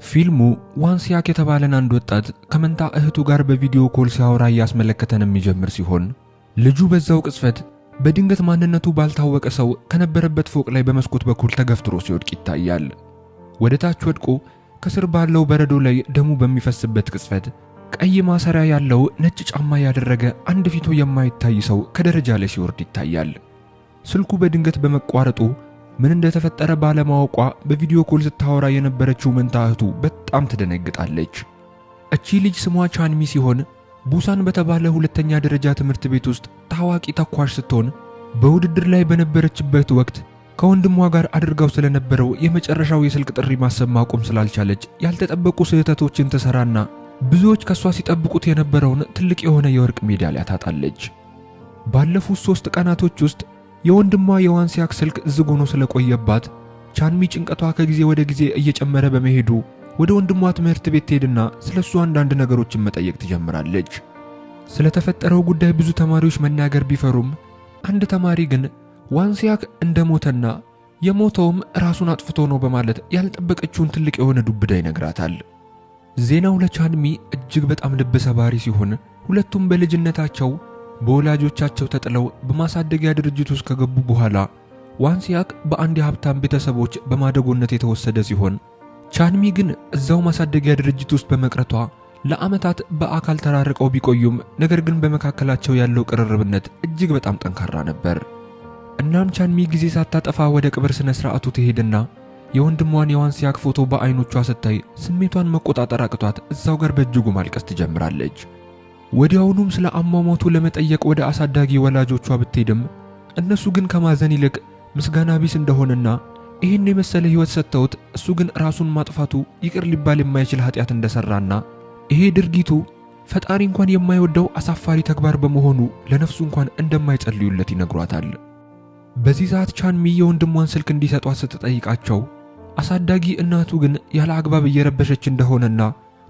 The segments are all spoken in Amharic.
ፊልሙ ዋንሲያክ የተባለን አንድ ወጣት ከመንታ እህቱ ጋር በቪዲዮ ኮል ሲያወራ ያስመለከተን የሚጀምር ሲሆን ልጁ በዛው ቅጽበት በድንገት ማንነቱ ባልታወቀ ሰው ከነበረበት ፎቅ ላይ በመስኮት በኩል ተገፍትሮ ሲወድቅ ይታያል። ወደ ታች ወድቆ ከስር ባለው በረዶ ላይ ደሙ በሚፈስበት ቅጽበት ቀይ ማሰሪያ ያለው ነጭ ጫማ ያደረገ አንድ ፊቱ የማይታይ ሰው ከደረጃ ላይ ሲወርድ ይታያል። ስልኩ በድንገት በመቋረጡ ምን እንደተፈጠረ ባለማወቋ በቪዲዮ ኮል ስታወራ የነበረችው መንታ እህቱ በጣም ትደነግጣለች። እቺ ልጅ ስሟ ቻንሚ ሲሆን ቡሳን በተባለ ሁለተኛ ደረጃ ትምህርት ቤት ውስጥ ታዋቂ ተኳሽ ስትሆን በውድድር ላይ በነበረችበት ወቅት ከወንድሟ ጋር አድርጋው ስለነበረው የመጨረሻው የስልክ ጥሪ ማሰብ ማቆም ስላልቻለች ያልተጠበቁ ስህተቶችን ትሰራና ብዙዎች ከሷ ሲጠብቁት የነበረውን ትልቅ የሆነ የወርቅ ሜዳሊያ ታጣለች። ባለፉት 3 ቀናቶች ውስጥ የወንድሟ የዋንሲያክ ስልክ ዝግ ሆኖ ስለቆየባት ቻንሚ ጭንቀቷ ከጊዜ ወደ ጊዜ እየጨመረ በመሄዱ ወደ ወንድሟ ትምህርት ቤት ትሄድና ስለሱ አንዳንድ ነገሮችን መጠየቅ ትጀምራለች። ስለተፈጠረው ጉዳይ ብዙ ተማሪዎች መናገር ቢፈሩም አንድ ተማሪ ግን ዋንሲያክ እንደሞተና የሞተውም ራሱን አጥፍቶ ነው በማለት ያልጠበቀችውን ትልቅ የሆነ ዱብዳ ይነግራታል። ዜናው ለቻንሚ እጅግ በጣም ልብ ሰባሪ ሲሆን ሁለቱም በልጅነታቸው በወላጆቻቸው ተጥለው በማሳደጊያ ድርጅት ውስጥ ከገቡ በኋላ ዋንሲያክ በአንድ የሀብታም ቤተሰቦች በማደጎነት የተወሰደ ሲሆን ቻንሚ ግን እዛው ማሳደጊያ ድርጅት ውስጥ በመቅረቷ ለዓመታት በአካል ተራርቀው ቢቆዩም ነገር ግን በመካከላቸው ያለው ቅርርብነት እጅግ በጣም ጠንካራ ነበር። እናም ቻንሚ ጊዜ ሳታጠፋ ወደ ቀብር ስነ ስርዓቱ ትሄድና የወንድሟን የዋንሲያክ ፎቶ በአይኖቿ ስታይ ስሜቷን መቆጣጠር አቅቷት እዛው ጋር በእጅጉ ማልቀስ ትጀምራለች። ወዲያውኑም ስለ አሟሟቱ ለመጠየቅ ወደ አሳዳጊ ወላጆቿ ብትሄድም እነሱ ግን ከማዘን ይልቅ ምስጋና ቢስ እንደሆነና ይህን የመሰለ ሕይወት ሰጥተውት እሱ ግን ራሱን ማጥፋቱ ይቅር ሊባል የማይችል ኃጢአት እንደሰራና ይሄ ድርጊቱ ፈጣሪ እንኳን የማይወደው አሳፋሪ ተግባር በመሆኑ ለነፍሱ እንኳን እንደማይጸልዩለት ይነግሯታል። በዚህ ሰዓት ቻንሚ የወንድሟን ስልክ እንዲሰጧት ስትጠይቃቸው አሳዳጊ እናቱ ግን ያለ አግባብ እየረበሸች እንደሆነና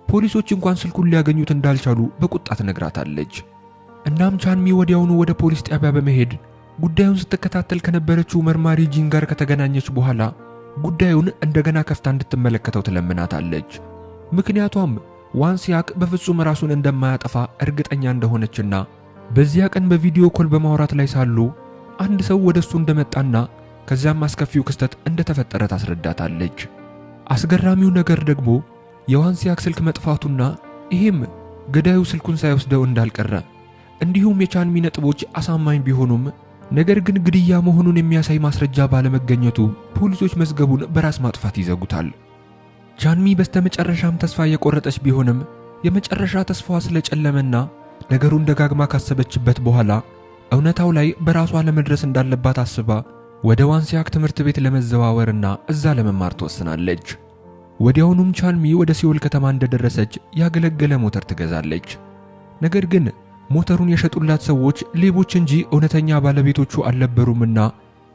ፖሊሶች እንኳን ስልኩን ሊያገኙት እንዳልቻሉ በቁጣ ትነግራታለች። እናም ቻንሚ ወዲያውኑ ወደ ፖሊስ ጣቢያ በመሄድ ጉዳዩን ስትከታተል ከነበረችው መርማሪ ጂን ጋር ከተገናኘች በኋላ ጉዳዩን እንደገና ከፍታ እንድትመለከተው ትለምናታለች። ምክንያቷም ዋንሲያክ በፍጹም ራሱን እንደማያጠፋ እርግጠኛ እንደሆነችና በዚያ ቀን በቪዲዮ ኮል በማውራት ላይ ሳሉ አንድ ሰው ወደሱ እንደመጣና ከዚያም አስከፊው ክስተት እንደተፈጠረ ታስረዳታለች። አስገራሚው ነገር ደግሞ የዋንሲያክ ስልክ መጥፋቱና ይሄም ገዳዩ ስልኩን ሳይወስደው እንዳልቀረ እንዲሁም የቻንሚ ነጥቦች አሳማኝ ቢሆኑም ነገር ግን ግድያ መሆኑን የሚያሳይ ማስረጃ ባለመገኘቱ ፖሊሶች መዝገቡን በራስ ማጥፋት ይዘጉታል። ቻንሚ በስተመጨረሻም ተስፋ የቆረጠች ቢሆንም የመጨረሻ ተስፋዋ ስለጨለመና ነገሩን ደጋግማ ካሰበችበት በኋላ እውነታው ላይ በራሷ ለመድረስ እንዳለባት አስባ ወደ ዋንሲያክ ትምህርት ቤት ለመዘዋወርና እዛ ለመማር ትወስናለች። ወዲያውኑም ቻንሚ ወደ ሲኦል ከተማ እንደደረሰች ያገለገለ ሞተር ትገዛለች። ነገር ግን ሞተሩን የሸጡላት ሰዎች ሌቦች እንጂ እውነተኛ ባለቤቶቹ አልነበሩምና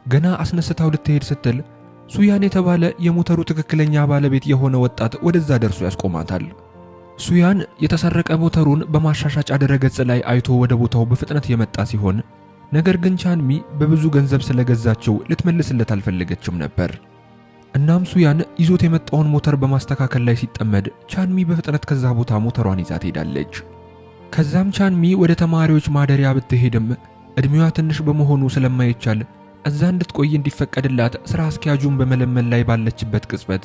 ገና አስነስታው ልትሄድ ስትል ሱያን የተባለ የሞተሩ ትክክለኛ ባለቤት የሆነ ወጣት ወደዛ ደርሶ ያስቆማታል። ሱያን የተሰረቀ ሞተሩን በማሻሻጫ ድረገጽ ላይ አይቶ ወደ ቦታው በፍጥነት የመጣ ሲሆን ነገር ግን ቻንሚ በብዙ ገንዘብ ስለገዛቸው ልትመልስለት አልፈለገችም ነበር። እናም ሱያን ይዞት የመጣውን ሞተር በማስተካከል ላይ ሲጠመድ ቻንሚ በፍጥነት ከዛ ቦታ ሞተሯን ይዛ ትሄዳለች። ከዛም ቻንሚ ወደ ተማሪዎች ማደሪያ ብትሄድም እድሜዋ ትንሽ በመሆኑ ስለማይቻል እዛ እንድትቆይ እንዲፈቀድላት ስራ አስኪያጁን በመለመን ላይ ባለችበት ቅጽበት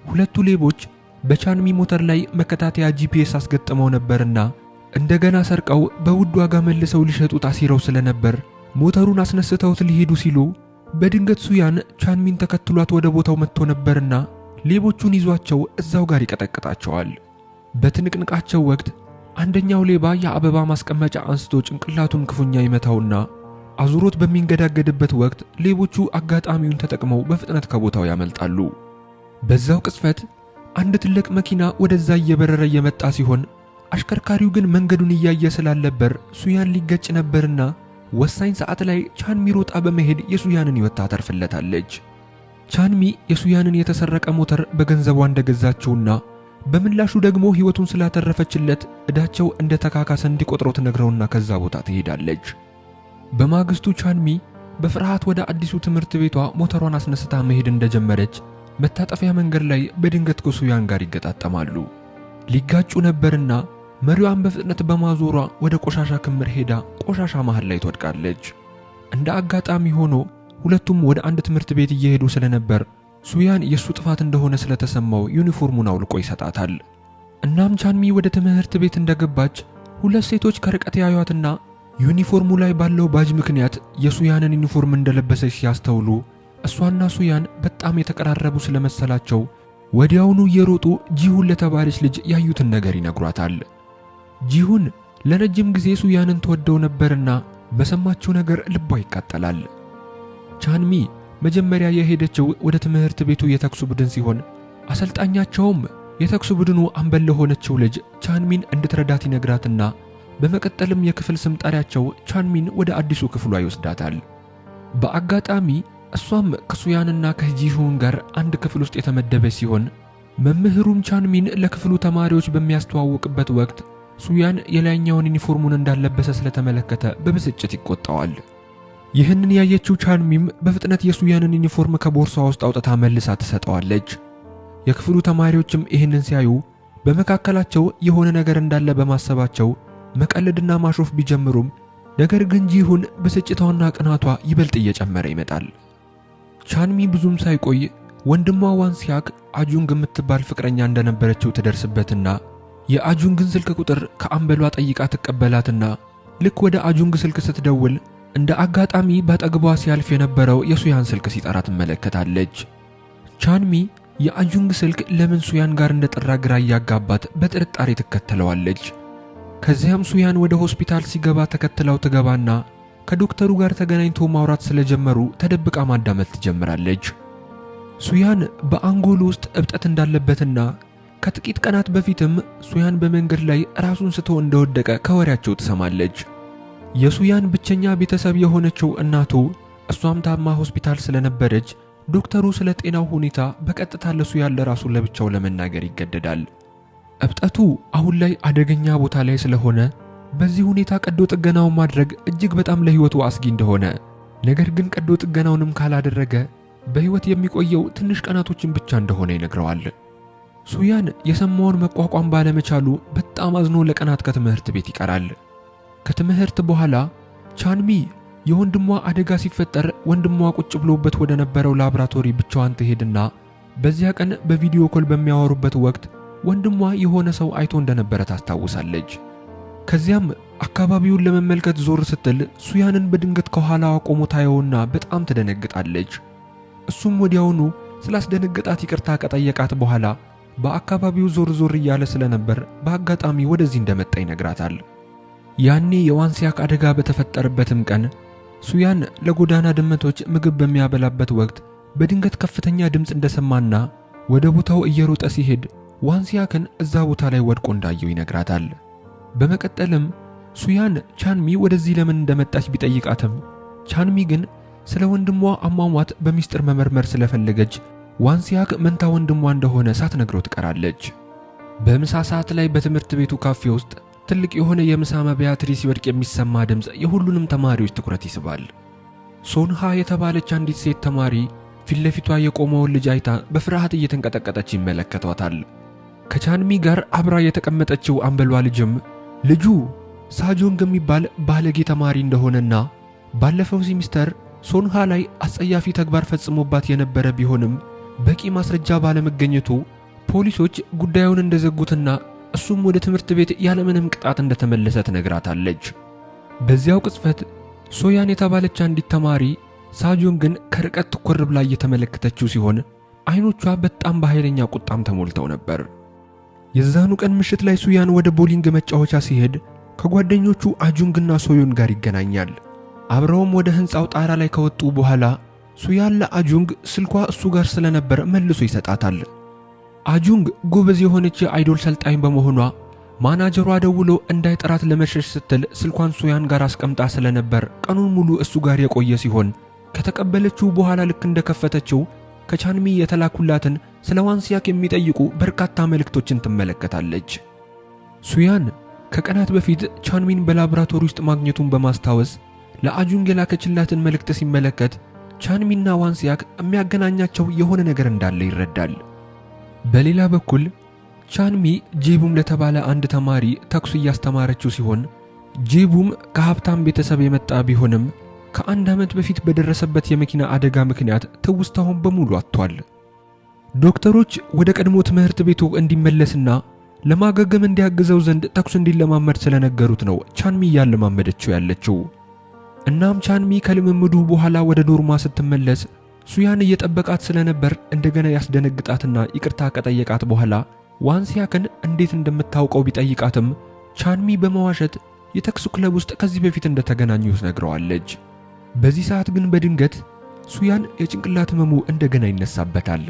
ሁለቱ ሌቦች በቻንሚ ሞተር ላይ መከታተያ ጂፒኤስ አስገጥመው ነበርና እንደገና ሰርቀው በውድ ዋጋ መልሰው ሊሸጡት አሲረው ስለነበር ሞተሩን አስነስተውት ሊሄዱ ሲሉ በድንገት ሱያን ቻንሚን ተከትሏት ወደ ቦታው መጥቶ ነበርና ሌቦቹን ይዟቸው እዛው ጋር ይቀጠቅጣቸዋል። በትንቅንቃቸው ወቅት አንደኛው ሌባ የአበባ ማስቀመጫ አንስቶ ጭንቅላቱን ክፉኛ ይመታውና አዙሮት በሚንገዳገድበት ወቅት ሌቦቹ አጋጣሚውን ተጠቅመው በፍጥነት ከቦታው ያመልጣሉ። በዛው ቅጽበት አንድ ትልቅ መኪና ወደዛ እየበረረ የመጣ ሲሆን አሽከርካሪው ግን መንገዱን እያየ ስላልነበር ሱያን ሊገጭ ነበርና ወሳኝ ሰዓት ላይ ቻንሚ ሮጣ በመሄድ የሱያንን ሕይወት ታተርፍለታለች። ቻንሚ የሱያንን የተሰረቀ ሞተር በገንዘቧ እንደገዛቸውና በምላሹ ደግሞ ሕይወቱን ስላተረፈችለት እዳቸው እንደተካካሰ እንዲቆጥረው ትነግረውና ከዛ ቦታ ትሄዳለች። በማግስቱ ቻንሚ በፍርሃት ወደ አዲሱ ትምህርት ቤቷ ሞተሯን አስነስታ መሄድ እንደጀመረች መታጠፊያ መንገድ ላይ በድንገት ከሱያን ጋር ይገጣጠማሉ። ሊጋጩ ነበርና መሪዋን በፍጥነት በማዞሯ ወደ ቆሻሻ ክምር ሄዳ ቆሻሻ መሃል ላይ ትወድቃለች። እንደ አጋጣሚ ሆኖ ሁለቱም ወደ አንድ ትምህርት ቤት እየሄዱ ስለነበር ሱያን የሱ ጥፋት እንደሆነ ስለተሰማው ዩኒፎርሙን አውልቆ ይሰጣታል። እናም ቻንሚ ወደ ትምህርት ቤት እንደገባች ሁለት ሴቶች ከርቀት ያዩአትና ዩኒፎርሙ ላይ ባለው ባጅ ምክንያት የሱያንን ዩኒፎርም እንደለበሰች ሲያስተውሉ እሷና ሱያን በጣም የተቀራረቡ ስለመሰላቸው ወዲያውኑ እየሮጡ ጂሁን ለተባለች ልጅ ያዩትን ነገር ይነግሯታል። ጂሁን ለረጅም ጊዜ ሱያንን ተወደው ነበርና በሰማችው ነገር ልቧ ይቃጠላል። ቻንሚ መጀመሪያ የሄደችው ወደ ትምህርት ቤቱ የተኩስ ቡድን ሲሆን አሰልጣኛቸውም የተኩስ ቡድኑ አምበል ለሆነችው ልጅ ቻንሚን እንድትረዳት ይነግራትና በመቀጠልም የክፍል ስም ጠሪያቸው ቻንሚን ወደ አዲሱ ክፍሏ ይወስዳታል። በአጋጣሚ እሷም ከሱያንና ከጂሁን ጋር አንድ ክፍል ውስጥ የተመደበች ሲሆን መምህሩም ቻንሚን ለክፍሉ ተማሪዎች በሚያስተዋውቅበት ወቅት ሱያን የላይኛውን ዩኒፎርሙን እንዳለበሰ ስለተመለከተ በብስጭት ይቆጣዋል። ይህንን ያየችው ቻንሚም በፍጥነት የሱያንን ዩኒፎርም ከቦርሷ ውስጥ አውጥታ መልሳ ትሰጠዋለች። የክፍሉ ተማሪዎችም ይህንን ሲያዩ በመካከላቸው የሆነ ነገር እንዳለ በማሰባቸው መቀለድና ማሾፍ ቢጀምሩም ነገር ግን ጂሁን ብስጭቷና ቅናቷ ይበልጥ እየጨመረ ይመጣል። ቻንሚ ብዙም ሳይቆይ ወንድሟ ዋንሲያክ አጁንግ የምትባል ፍቅረኛ እንደነበረችው ትደርስበትና የአጁንግን ስልክ ቁጥር ከአምበሏ ጠይቃ ትቀበላትና ልክ ወደ አጁንግ ስልክ ስትደውል እንደ አጋጣሚ ባጠገቧ ሲያልፍ የነበረው የሱያን ስልክ ሲጠራ ትመለከታለች። ቻንሚ የአጁንግ ስልክ ለምን ሱያን ጋር እንደጠራ ግራ እያጋባት በጥርጣሬ ትከተለዋለች። ከዚያም ሱያን ወደ ሆስፒታል ሲገባ ተከትለው ትገባና ከዶክተሩ ጋር ተገናኝቶ ማውራት ስለጀመሩ ተደብቃ ማዳመጥ ትጀምራለች። ሱያን በአንጎሉ ውስጥ እብጠት እንዳለበትና ከጥቂት ቀናት በፊትም ሱያን በመንገድ ላይ ራሱን ስቶ እንደወደቀ ከወሬያቸው ትሰማለች። የሱያን ብቸኛ ቤተሰብ የሆነችው እናቱ እሷም ታማ ሆስፒታል ስለነበረች ዶክተሩ ስለ ጤናው ሁኔታ በቀጥታ ለሱያን ለራሱ ለብቻው ለመናገር ይገደዳል። እብጠቱ አሁን ላይ አደገኛ ቦታ ላይ ስለሆነ በዚህ ሁኔታ ቀዶ ጥገናውን ማድረግ እጅግ በጣም ለህይወቱ አስጊ እንደሆነ፣ ነገር ግን ቀዶ ጥገናውንም ካላደረገ በህይወት የሚቆየው ትንሽ ቀናቶችን ብቻ እንደሆነ ይነግረዋል። ሱያን የሰማውን መቋቋም ባለመቻሉ በጣም አዝኖ ለቀናት ከትምህርት ቤት ይቀራል። ከትምህርት በኋላ ቻንሚ የወንድሟ አደጋ ሲፈጠር ወንድሟ ቁጭ ብሎበት ወደ ነበረው ላብራቶሪ ብቻዋን ትሄድና በዚያ ቀን በቪዲዮ ኮል በሚያወሩበት ወቅት ወንድሟ የሆነ ሰው አይቶ እንደነበረ ታስታውሳለች። ከዚያም አካባቢውን ለመመልከት ዞር ስትል ሱያንን በድንገት ከኋላዋ ቆሞ ታየውና በጣም ትደነግጣለች። እሱም ወዲያውኑ ስላስደነገጣት ይቅርታ ከጠየቃት በኋላ በአካባቢው ዞር ዞር እያለ ስለነበር በአጋጣሚ ወደዚህ እንደመጣ ይነግራታል። ያኔ የዋንሲያክ አደጋ በተፈጠረበትም ቀን ሱያን ለጎዳና ድመቶች ምግብ በሚያበላበት ወቅት በድንገት ከፍተኛ ድምፅ እንደሰማና ወደ ቦታው እየሮጠ ሲሄድ ዋንሲያክን እዛ ቦታ ላይ ወድቆ እንዳየው ይነግራታል። በመቀጠልም ሱያን ቻንሚ ወደዚህ ለምን እንደመጣች ቢጠይቃትም ቻንሚ ግን ስለ ወንድሟ አሟሟት በሚስጥር መመርመር ስለፈለገች ዋንሲያክ መንታ ወንድሟ እንደሆነ ሳትነግረው ትቀራለች። በምሳ ሰዓት ላይ በትምህርት ቤቱ ካፌ ውስጥ ትልቅ የሆነ የምሳ መብያ ትሪ ሲወድቅ የሚሰማ ድምፅ የሁሉንም ተማሪዎች ትኩረት ይስባል። ሶንሃ የተባለች አንዲት ሴት ተማሪ ፊት ለፊቷ የቆመውን ልጅ አይታ በፍርሃት እየተንቀጠቀጠች ይመለከቷታል። ከቻንሚ ጋር አብራ የተቀመጠችው አንበሏ ልጅም ልጁ ሳጆንግ የሚባል ባለጌ ተማሪ እንደሆነና ባለፈው ሲሚስተር ሶንሃ ላይ አስጸያፊ ተግባር ፈጽሞባት የነበረ ቢሆንም በቂ ማስረጃ ባለመገኘቱ ፖሊሶች ጉዳዩን እንደዘጉትና እሱም ወደ ትምህርት ቤት ያለምንም ቅጣት እንደተመለሰ ትነግራታለች። በዚያው ቅጽበት ሶያን የተባለች አንዲት ተማሪ ሳጆንግን ከርቀት ትኩር ብላ እየተመለከተችው ሲሆን አይኖቿ በጣም በኃይለኛ ቁጣም ተሞልተው ነበር። የዛኑ ቀን ምሽት ላይ ሱያን ወደ ቦሊንግ መጫወቻ ሲሄድ ከጓደኞቹ አጁንግና ሶዮን ጋር ይገናኛል። አብረውም ወደ ህንፃው ጣራ ላይ ከወጡ በኋላ ሱያን ለአጁንግ ስልኳ እሱ ጋር ስለነበር መልሶ ይሰጣታል። አጁንግ ጎበዝ የሆነች የአይዶል ሰልጣኝ በመሆኗ ማናጀሯ ደውሎ እንዳይጠራት ለመሸሽ ስትል ስልኳን ሱያን ጋር አስቀምጣ ስለነበር ቀኑን ሙሉ እሱ ጋር የቆየ ሲሆን ከተቀበለችው በኋላ ልክ እንደከፈተችው ከቻንሚ የተላኩላትን ስለ ዋንሲያክ የሚጠይቁ በርካታ መልእክቶችን ትመለከታለች። ሱያን ከቀናት በፊት ቻንሚን በላብራቶሪ ውስጥ ማግኘቱን በማስታወስ ለአጁንግ የላከችላትን መልእክት ሲመለከት ቻንሚና ዋንሲያክ የሚያገናኛቸው የሆነ ነገር እንዳለ ይረዳል። በሌላ በኩል ቻንሚ ጄቡም ለተባለ አንድ ተማሪ ተኩስ እያስተማረችው ሲሆን ጄቡም ከሀብታም ቤተሰብ የመጣ ቢሆንም ከአንድ ዓመት በፊት በደረሰበት የመኪና አደጋ ምክንያት ትውስታውን በሙሉ አጥቷል። ዶክተሮች ወደ ቀድሞ ትምህርት ቤቱ እንዲመለስና ለማገገም እንዲያግዘው ዘንድ ተኩስ እንዲለማመድ ስለነገሩት ነው ቻንሚ እያለማመደችው ያለችው። እናም ቻንሚ ከልምምዱ በኋላ ወደ ዶርሟ ስትመለስ ሱያን እየጠበቃት ስለነበር እንደገና ያስደነግጣትና ይቅርታ ከጠየቃት በኋላ ዋንሲያክን እንዴት እንደምታውቀው ቢጠይቃትም ቻንሚ በመዋሸት የተኩስ ክለብ ውስጥ ከዚህ በፊት እንደተገናኙ ነግረዋለች። በዚህ ሰዓት ግን በድንገት ሱያን የጭንቅላት ህመሙ እንደገና ይነሳበታል።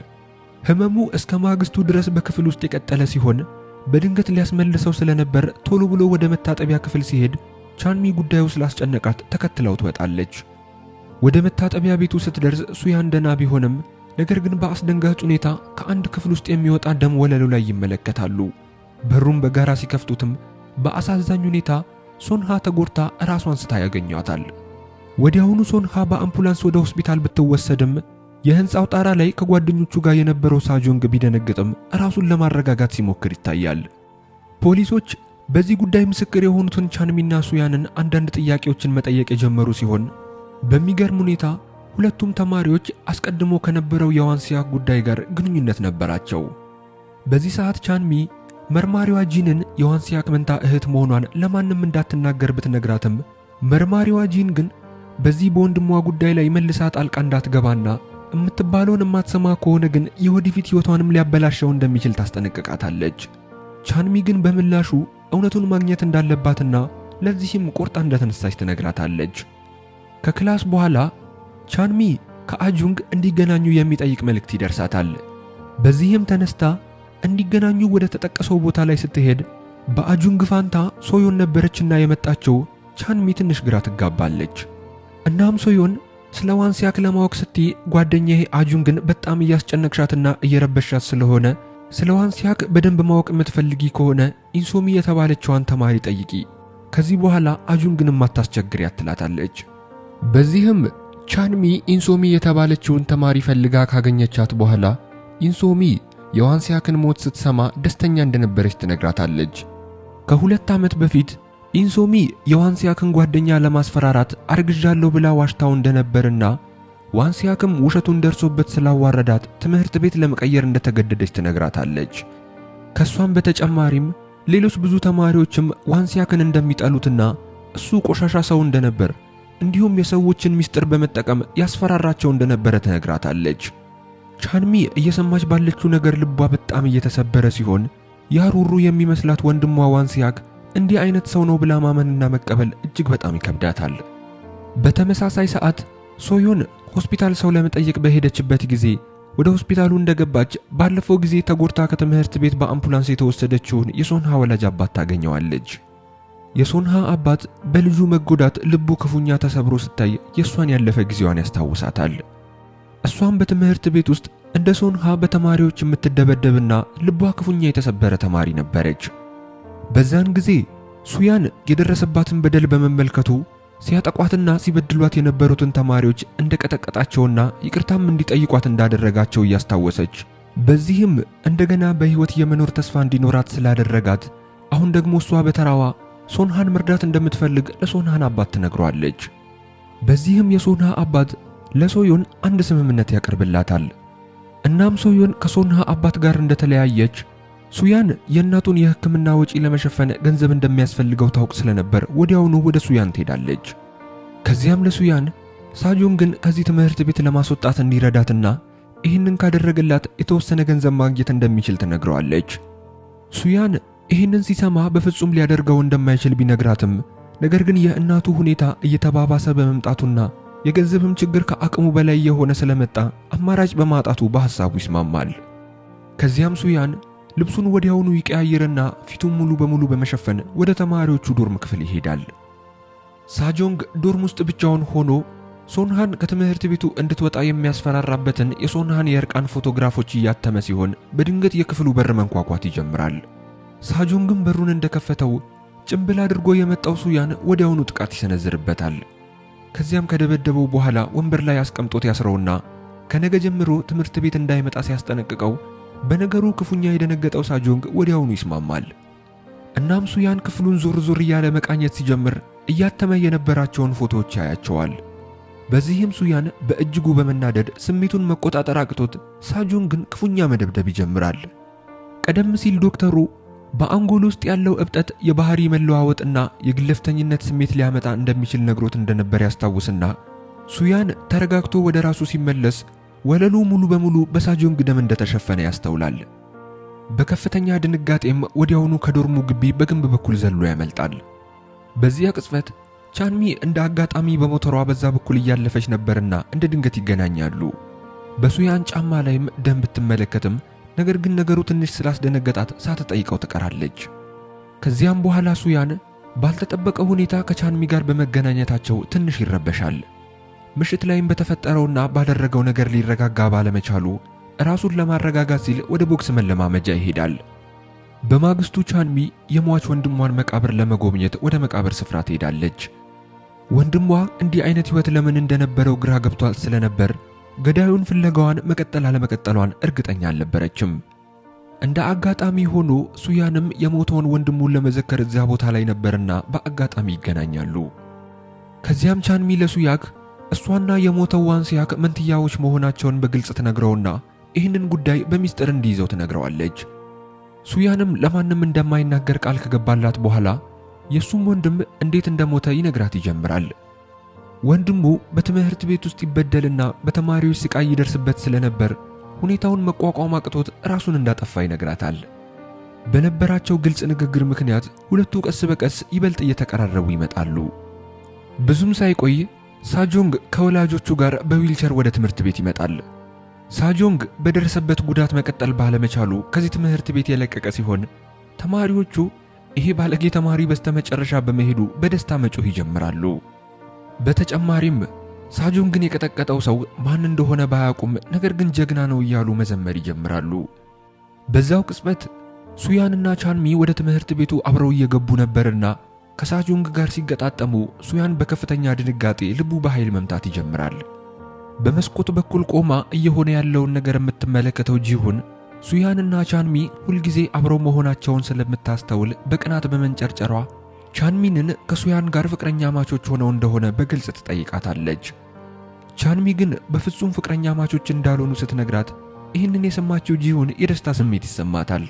ህመሙ እስከ ማግስቱ ድረስ በክፍል ውስጥ የቀጠለ ሲሆን በድንገት ሊያስመልሰው ስለነበር ቶሎ ብሎ ወደ መታጠቢያ ክፍል ሲሄድ ቻንሚ ጉዳዩ ስላስጨነቃት ተከትለው ትወጣለች። ወደ መታጠቢያ ቤቱ ስትደርስ ሱያን ደህና ቢሆንም ነገር ግን በአስደንጋጭ ሁኔታ ከአንድ ክፍል ውስጥ የሚወጣ ደም ወለሉ ላይ ይመለከታሉ። በሩን በጋራ ሲከፍቱትም በአሳዛኝ ሁኔታ ሶንሃ ተጎድታ ራሷን ስታ ያገኟታል። ወዲያውኑ ሶንሃ በአምቡላንስ ወደ ሆስፒታል ብትወሰድም የህንፃው ጣራ ላይ ከጓደኞቹ ጋር የነበረው ሳጆንግ ቢደነግጥም ራሱን ለማረጋጋት ሲሞክር ይታያል። ፖሊሶች በዚህ ጉዳይ ምስክር የሆኑትን ቻንሚና ሱያንን አንዳንድ ጥያቄዎችን መጠየቅ የጀመሩ ሲሆን በሚገርም ሁኔታ ሁለቱም ተማሪዎች አስቀድሞ ከነበረው የዋንሲያክ ጉዳይ ጋር ግንኙነት ነበራቸው። በዚህ ሰዓት ቻንሚ መርማሪዋ ጂንን የዋንሲያክ መንታ እህት መሆኗን ለማንም እንዳትናገር ብትነግራትም መርማሪዋ ጂን ግን በዚህ በወንድሟ ጉዳይ ላይ መልሳ ጣልቃ እንዳትገባና የምትባለውን የማትሰማ ከሆነ ግን የወደፊት ህይወቷንም ሊያበላሸው እንደሚችል ታስጠነቅቃታለች። ቻንሚ ግን በምላሹ እውነቱን ማግኘት እንዳለባትና ለዚህም ቆርጣ እንደተነሳች ትነግራታለች። ከክላስ በኋላ ቻንሚ ከአጁንግ እንዲገናኙ የሚጠይቅ መልእክት ይደርሳታል። በዚህም ተነስታ እንዲገናኙ ወደ ተጠቀሰው ቦታ ላይ ስትሄድ በአጁንግ ፋንታ ሶዮን ነበረችና የመጣችው ቻንሚ ትንሽ ግራ ትጋባለች። እናም ሶዮን ስለ ዋንሲያክ ለማወቅ ስትይ ጓደኛዬ አጁንግን በጣም እያስጨነቅሻትና እየረበሻት ስለሆነ ስለ ዋንሲያክ በደንብ ማወቅ የምትፈልጊ ከሆነ ኢንሶሚ የተባለችዋን ተማሪ ጠይቂ፣ ከዚህ በኋላ አጁንግን ማታስቸግሪያት ትላታለች። በዚህም ቻንሚ ኢንሶሚ የተባለችውን ተማሪ ፈልጋ ካገኘቻት በኋላ ኢንሶሚ የዋንሲያክን ሞት ስትሰማ ደስተኛ እንደነበረች ትነግራታለች። ከሁለት ዓመት በፊት ኢንሶሚ የዋንሲያክን ጓደኛ ለማስፈራራት አርግዣለሁ ብላ ዋሽታው እንደነበርና ዋንሲያክም ውሸቱን ደርሶበት ስላዋረዳት ትምህርት ቤት ለመቀየር እንደተገደደች ትነግራታለች። ከሷም በተጨማሪም ሌሎች ብዙ ተማሪዎችም ዋንሲያክን እንደሚጠሉትና እሱ ቆሻሻ ሰው እንደነበር እንዲሁም የሰዎችን ሚስጥር በመጠቀም ያስፈራራቸው እንደነበረ ትነግራታለች። ቻንሚ እየሰማች ባለችው ነገር ልቧ በጣም እየተሰበረ ሲሆን ያሩሩ የሚመስላት ወንድሟ ዋንሲያክ እንዲህ አይነት ሰው ነው ብላ ማመንና መቀበል እጅግ በጣም ይከብዳታል። በተመሳሳይ ሰዓት ሶዮን ሆስፒታል ሰው ለመጠየቅ በሄደችበት ጊዜ ወደ ሆስፒታሉ እንደገባች ባለፈው ጊዜ ተጎድታ ከትምህርት ቤት በአምቡላንስ የተወሰደችውን የሶንሃ ወላጅ አባት ታገኘዋለች። የሶንሃ አባት በልጁ መጎዳት ልቡ ክፉኛ ተሰብሮ ስታይ የሷን ያለፈ ጊዜዋን ያስታውሳታል። እሷም በትምህርት ቤት ውስጥ እንደ ሶንሃ በተማሪዎች የምትደበደብና ልቧ ክፉኛ የተሰበረ ተማሪ ነበረች። በዛን ጊዜ ሱያን የደረሰባትን በደል በመመልከቱ ሲያጠቋትና ሲበድሏት የነበሩትን ተማሪዎች እንደቀጠቀጣቸውና ይቅርታም እንዲጠይቋት እንዳደረጋቸው እያስታወሰች በዚህም እንደገና በህይወት የመኖር ተስፋ እንዲኖራት ስላደረጋት አሁን ደግሞ እሷ በተራዋ ሶንሃን መርዳት እንደምትፈልግ ለሶንሃን አባት ትነግሯለች። በዚህም የሶንሃ አባት ለሶዮን አንድ ስምምነት ያቀርብላታል። እናም ሶዮን ከሶንሃ አባት ጋር እንደተለያየች ሱያን የእናቱን የሕክምና ወጪ ለመሸፈን ገንዘብ እንደሚያስፈልገው ታውቅ ስለነበር ወዲያውኑ ወደ ሱያን ትሄዳለች። ከዚያም ለሱያን ሳጆንግን ከዚህ ትምህርት ቤት ለማስወጣት እንዲረዳትና ይህንን ካደረገላት የተወሰነ ገንዘብ ማግኘት እንደሚችል ትነግረዋለች። ሱያን ይህንን ሲሰማ በፍጹም ሊያደርገው እንደማይችል ቢነግራትም ነገር ግን የእናቱ ሁኔታ እየተባባሰ በመምጣቱና የገንዘብም ችግር ከአቅሙ በላይ የሆነ ስለመጣ አማራጭ በማጣቱ በሐሳቡ ይስማማል። ከዚያም ሱያን ልብሱን ወዲያውኑ ይቀያየርና ፊቱን ሙሉ በሙሉ በመሸፈን ወደ ተማሪዎቹ ዶርም ክፍል ይሄዳል። ሳጆንግ ዶርም ውስጥ ብቻውን ሆኖ ሶንሃን ከትምህርት ቤቱ እንድትወጣ የሚያስፈራራበትን የሶንሃን የእርቃን ፎቶግራፎች እያተመ ሲሆን በድንገት የክፍሉ በር መንኳኳት ይጀምራል። ሳጆንግም በሩን እንደከፈተው ጭምብል አድርጎ የመጣው ሱያን ወዲያውኑ ጥቃት ይሰነዝርበታል። ከዚያም ከደበደበው በኋላ ወንበር ላይ አስቀምጦት ያስረውና ከነገ ጀምሮ ትምህርት ቤት እንዳይመጣ ሲያስጠነቅቀው በነገሩ ክፉኛ የደነገጠው ሳጆንግ ወዲያውኑ ይስማማል። እናም ሱያን ክፍሉን ዞር ዞር እያለ መቃኘት ሲጀምር እያተመ የነበራቸውን ፎቶዎች ያያቸዋል። በዚህም ሱያን በእጅጉ በመናደድ ስሜቱን መቆጣጠር አቅቶት ሳጆንግን ክፉኛ መደብደብ ይጀምራል። ቀደም ሲል ዶክተሩ በአንጎል ውስጥ ያለው እብጠት የባህሪ መለዋወጥና የግለፍተኝነት ስሜት ሊያመጣ እንደሚችል ነግሮት እንደነበር ያስታውስና ሱያን ተረጋግቶ ወደ ራሱ ሲመለስ ወለሉ ሙሉ በሙሉ በሳጆንግ ደም እንደተሸፈነ ያስተውላል። በከፍተኛ ድንጋጤም ወዲያውኑ ከዶርሙ ግቢ በግንብ በኩል ዘሎ ያመልጣል። በዚያ ቅጽበት ቻንሚ እንደ አጋጣሚ በሞተሯ በዛ በኩል እያለፈች ነበርና እንደ ድንገት ይገናኛሉ። በሱያን ጫማ ላይም ደም ብትመለከትም ነገር ግን ነገሩ ትንሽ ስላስደነገጣት ሳትጠይቀው ትቀራለች። ከዚያም በኋላ ሱያን ባልተጠበቀ ሁኔታ ከቻንሚ ጋር በመገናኘታቸው ትንሽ ይረበሻል። ምሽት ላይም በተፈጠረውና ባደረገው ነገር ሊረጋጋ ባለመቻሉ ራሱን ለማረጋጋት ሲል ወደ ቦክስ መለማመጃ ይሄዳል። በማግስቱ ቻንሚ የሟች ወንድሟን መቃብር ለመጎብኘት ወደ መቃብር ስፍራ ትሄዳለች። ወንድሟ እንዲህ አይነት ህይወት ለምን እንደነበረው ግራ ገብቷል ስለነበር ገዳዩን ፍለጋዋን መቀጠል አለመቀጠሏን እርግጠኛ አልነበረችም። እንደ አጋጣሚ ሆኖ ሱያንም የሞተውን ወንድሙን ለመዘከር እዚያ ቦታ ላይ ነበርና በአጋጣሚ ይገናኛሉ። ከዚያም ቻንሚ ለሱያክ እሷና የሞተው ዋንሲያክ መንትያዎች መሆናቸውን በግልጽ ትነግረውና ይህንን ጉዳይ በሚስጥር እንዲይዘው ትነግረዋለች። ሱያንም ለማንም እንደማይናገር ቃል ከገባላት በኋላ የሱም ወንድም እንዴት እንደሞተ ይነግራት ይጀምራል። ወንድሙ በትምህርት ቤት ውስጥ ይበደልና በተማሪዎች ስቃይ ይደርስበት ስለነበር ሁኔታውን መቋቋም አቅቶት ራሱን እንዳጠፋ ይነግራታል። በነበራቸው ግልጽ ንግግር ምክንያት ሁለቱ ቀስ በቀስ ይበልጥ እየተቀራረቡ ይመጣሉ። ብዙም ሳይቆይ ሳጆንግ ከወላጆቹ ጋር በዊልቸር ወደ ትምህርት ቤት ይመጣል። ሳጆንግ በደረሰበት ጉዳት መቀጠል ባለመቻሉ ከዚህ ትምህርት ቤት የለቀቀ ሲሆን ተማሪዎቹ ይሄ ባለጌ ተማሪ በስተመጨረሻ በመሄዱ በደስታ መጮህ ይጀምራሉ። በተጨማሪም ሳጆንግን የቀጠቀጠው ሰው ማን እንደሆነ ባያውቁም ነገር ግን ጀግና ነው እያሉ መዘመር ይጀምራሉ። በዛው ቅጽበት ሱያንና ቻንሚ ወደ ትምህርት ቤቱ አብረው እየገቡ ነበርና ከሳጆንግ ጋር ሲገጣጠሙ ሱያን በከፍተኛ ድንጋጤ ልቡ በኃይል መምታት ይጀምራል። በመስኮት በኩል ቆማ እየሆነ ያለውን ነገር የምትመለከተው ጂሁን ሱያንና ቻንሚ ሁልጊዜ አብረው መሆናቸውን ስለምታስተውል በቅናት በመንጨርጨሯ ቻንሚንን ከሱያን ጋር ፍቅረኛ ማቾች ሆነው እንደሆነ በግልጽ ትጠይቃታለች። ቻንሚ ግን በፍጹም ፍቅረኛ ማቾች እንዳልሆኑ ስትነግራት ይህንን የሰማችው ጂሁን የደስታ ስሜት ይሰማታል።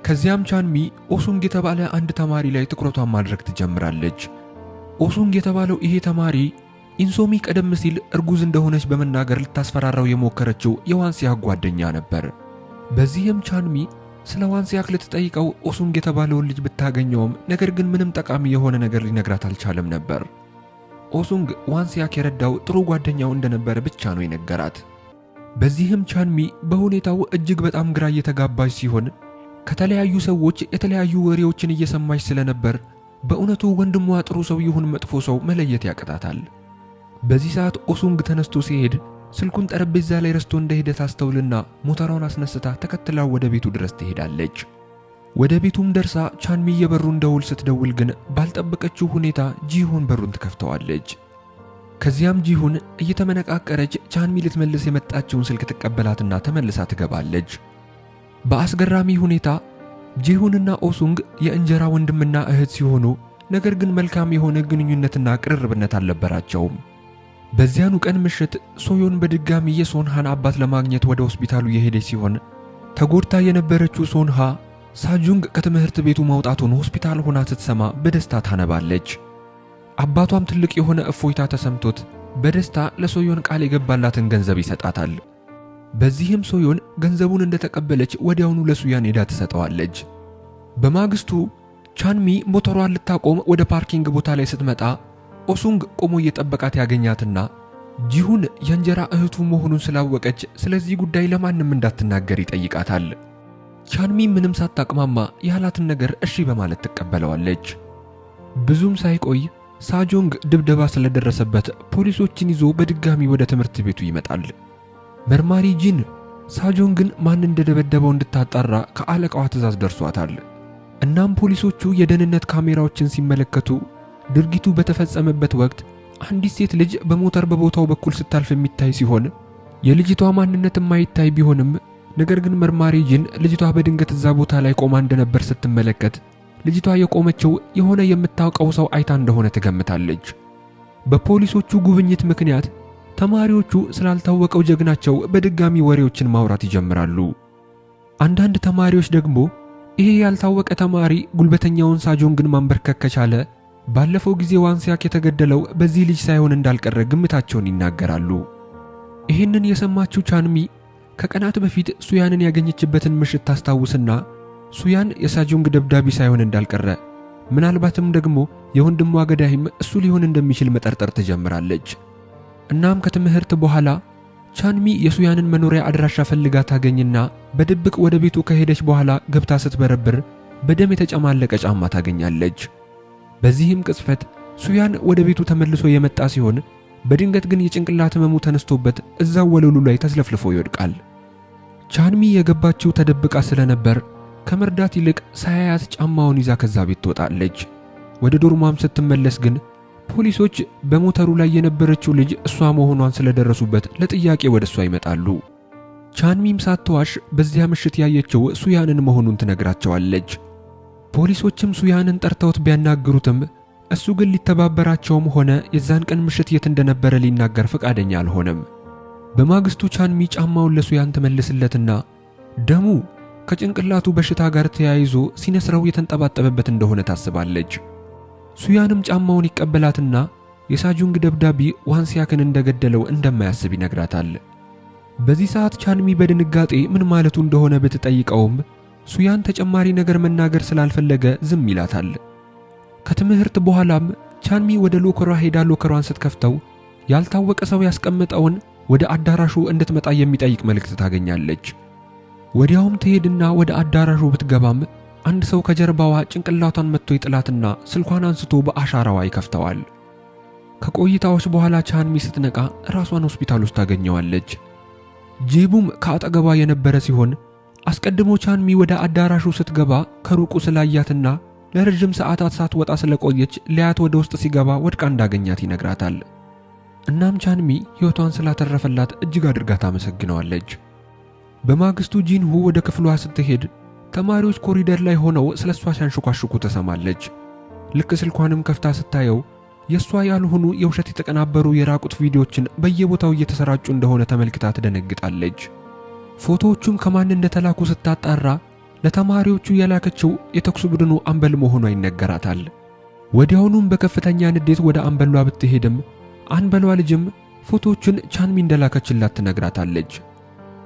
ከዚያም ቻንሚ ኦሱንግ የተባለ አንድ ተማሪ ላይ ትኩረቷን ማድረግ ትጀምራለች። ኦሱንግ የተባለው ይሄ ተማሪ ኢንሶሚ ቀደም ሲል እርጉዝ እንደሆነች በመናገር ልታስፈራራው የሞከረችው የዋንሲያክ ጓደኛ ነበር። በዚህም ቻንሚ ስለ ዋንሲያክ ልትጠይቀው ኦሱንግ የተባለውን ልጅ ብታገኘውም ነገር ግን ምንም ጠቃሚ የሆነ ነገር ሊነግራት አልቻለም ነበር። ኦሱንግ ዋንሲያክ የረዳው ጥሩ ጓደኛው እንደነበረ ብቻ ነው የነገራት። በዚህም ቻንሚ በሁኔታው እጅግ በጣም ግራ እየተጋባች ሲሆን ከተለያዩ ሰዎች የተለያዩ ወሬዎችን እየሰማች ስለነበር በእውነቱ ወንድሟ ጥሩ ሰው ይሁን መጥፎ ሰው መለየት ያቅታታል። በዚህ ሰዓት ኦሱንግ ተነስቶ ሲሄድ ስልኩን ጠረጴዛ ላይ ረስቶ እንደሄደ ታስተውልና ሞተሯን አስነስታ ተከትላው ወደ ቤቱ ድረስ ትሄዳለች። ወደ ቤቱም ደርሳ ቻንሚ የበሩን ደውል ስትደውል ግን ባልጠበቀችው ሁኔታ ጂሁን በሩን ትከፍተዋለች። ከዚያም ጂሁን እየተመነቃቀረች ቻንሚ ልትመልስ የመጣችውን ስልክ ትቀበላትና ተመልሳ ትገባለች። በአስገራሚ ሁኔታ ጂሁንና ኦሱንግ የእንጀራ ወንድምና እህት ሲሆኑ ነገር ግን መልካም የሆነ ግንኙነትና ቅርርብነት አልነበራቸውም። በዚያኑ ቀን ምሽት ሶዮን በድጋሚ የሶንሃን አባት ለማግኘት ወደ ሆስፒታሉ የሄደች ሲሆን ተጎድታ የነበረችው ሶንሃ ሳጁንግ ከትምህርት ቤቱ መውጣቱን ሆስፒታል ሆና ስትሰማ በደስታ ታነባለች። አባቷም ትልቅ የሆነ እፎይታ ተሰምቶት በደስታ ለሶዮን ቃል የገባላትን ገንዘብ ይሰጣታል። በዚህም ሶዮን ገንዘቡን እንደተቀበለች ወዲያውኑ ለሱያን ሄዳ ትሰጠዋለች። በማግስቱ ቻንሚ ሞተሯን ልታቆም ወደ ፓርኪንግ ቦታ ላይ ስትመጣ ኦሱንግ ቆሞ እየጠበቃት ያገኛትና ጂሁን የእንጀራ እህቱ መሆኑን ስላወቀች ስለዚህ ጉዳይ ለማንም እንዳትናገር ይጠይቃታል። ቻንሚ ምንም ሳታቅማማ ያላትን ነገር እሺ በማለት ትቀበለዋለች። ብዙም ሳይቆይ ሳጆንግ ድብደባ ስለደረሰበት ፖሊሶችን ይዞ በድጋሚ ወደ ትምህርት ቤቱ ይመጣል። መርማሪ ጂን ሳጆንግን ማን እንደደበደበው እንድታጣራ ከአለቃዋ ትዕዛዝ ደርሷታል። እናም ፖሊሶቹ የደህንነት ካሜራዎችን ሲመለከቱ ድርጊቱ በተፈጸመበት ወቅት አንዲት ሴት ልጅ በሞተር በቦታው በኩል ስታልፍ የሚታይ ሲሆን የልጅቷ ማንነት የማይታይ ቢሆንም ነገር ግን መርማሪ ጂን ልጅቷ በድንገት እዛ ቦታ ላይ ቆማ እንደነበር ስትመለከት ልጅቷ የቆመችው የሆነ የምታውቀው ሰው አይታ እንደሆነ ትገምታለች። በፖሊሶቹ ጉብኝት ምክንያት ተማሪዎቹ ስላልታወቀው ጀግናቸው በድጋሚ ወሬዎችን ማውራት ይጀምራሉ። አንዳንድ ተማሪዎች ደግሞ ይሄ ያልታወቀ ተማሪ ጉልበተኛውን ሳጆንግን ማንበርከክ ከቻለ ባለፈው ጊዜ ዋንሲያክ የተገደለው በዚህ ልጅ ሳይሆን እንዳልቀረ ግምታቸውን ይናገራሉ። ይህንን የሰማችው ቻንሚ ከቀናት በፊት ሱያንን ያገኘችበትን ምሽት ታስታውስና ሱያን የሳጆንግ ደብዳቤ ሳይሆን እንዳልቀረ ምናልባትም ደግሞ የወንድሟ ገዳይም እሱ ሊሆን እንደሚችል መጠርጠር ትጀምራለች። እናም ከትምህርት በኋላ ቻንሚ የሱያንን መኖሪያ አድራሻ ፈልጋ ታገኝና በድብቅ ወደ ቤቱ ከሄደች በኋላ ገብታ ስትበረብር በደም የተጨማለቀ ጫማ ታገኛለች። በዚህም ቅጽበት ሱያን ወደ ቤቱ ተመልሶ የመጣ ሲሆን በድንገት ግን የጭንቅላት ህመሙ ተነስቶበት እዛው ወለሉ ላይ ተስለፍልፎ ይወድቃል። ቻንሚ የገባችው ተደብቃ ስለነበር ከመርዳት ይልቅ ሳያያት ጫማውን ይዛ ከዛ ቤት ትወጣለች። ወደ ዶርሟም ስትመለስ ግን ፖሊሶች በሞተሩ ላይ የነበረችው ልጅ እሷ መሆኗን ስለደረሱበት ለጥያቄ ወደ እሷ ይመጣሉ። ቻንሚም ሳትዋሽ በዚያ ምሽት ያየችው ሱያንን መሆኑን ትነግራቸዋለች። ፖሊሶችም ሱያንን ጠርተውት ቢያናግሩትም እሱ ግን ሊተባበራቸውም ሆነ የዛን ቀን ምሽት የት እንደነበረ ሊናገር ፈቃደኛ አልሆነም። በማግስቱ ቻንሚ ጫማውን ለሱያን ትመልስለትና ደሙ ከጭንቅላቱ በሽታ ጋር ተያይዞ ሲነስረው የተንጠባጠበበት እንደሆነ ታስባለች። ሱያንም ጫማውን ይቀበላትና የሳጁንግ ደብዳቤ ዋንሲያክን እንደገደለው እንደማያስብ ይነግራታል። በዚህ ሰዓት ቻንሚ በድንጋጤ ምን ማለቱ እንደሆነ ብትጠይቀውም ሱያን ተጨማሪ ነገር መናገር ስላልፈለገ ዝም ይላታል። ከትምህርት በኋላም ቻንሚ ወደ ሎከሯ ሄዳ ሎከሯን ስትከፍተው ያልታወቀ ሰው ያስቀመጠውን ወደ አዳራሹ እንድትመጣ የሚጠይቅ መልእክት ታገኛለች። ወዲያውም ትሄድና ወደ አዳራሹ ብትገባም አንድ ሰው ከጀርባዋ ጭንቅላቷን መጥቶ ይጥላትና ስልኳን አንስቶ በአሻራዋ ይከፍተዋል። ከቆይታዎች በኋላ ቻንሚ ስትነቃ ራሷን ሆስፒታል ውስጥ ታገኘዋለች። ጄቡም ከአጠገቧ የነበረ ሲሆን አስቀድሞ ቻንሚ ወደ አዳራሹ ስትገባ ከሩቁ ስላያትና ለረጅም ሰዓታት ሳትወጣ ስለቆየች ሊያት ወደ ውስጥ ሲገባ ወድቃ እንዳገኛት ይነግራታል። እናም ቻንሚ ሕይወቷን ስላተረፈላት እጅግ አድርጋ ታመሰግነዋለች። በማግስቱ ጂንሁ ወደ ክፍሏ ስትሄድ ተማሪዎች ኮሪደር ላይ ሆነው ስለሷ ሲያንሽኳሽኩ ተሰማለች። ልክ ስልኳንም ከፍታ ስታየው የሷ ያልሆኑ የውሸት የተቀናበሩ የራቁት ቪዲዮዎችን በየቦታው እየተሰራጩ እንደሆነ ተመልክታ ትደነግጣለች። ፎቶዎቹም ከማን እንደተላኩ ስታጣራ ለተማሪዎቹ ያላከችው የተኩስ ቡድኑ አምበል መሆኗ ይነገራታል። ወዲያውኑም በከፍተኛ ንዴት ወደ አምበሏ ብትሄድም አንበሏ ልጅም ፎቶዎቹን ቻንሚ እንደላከችላት ትነግራታለች።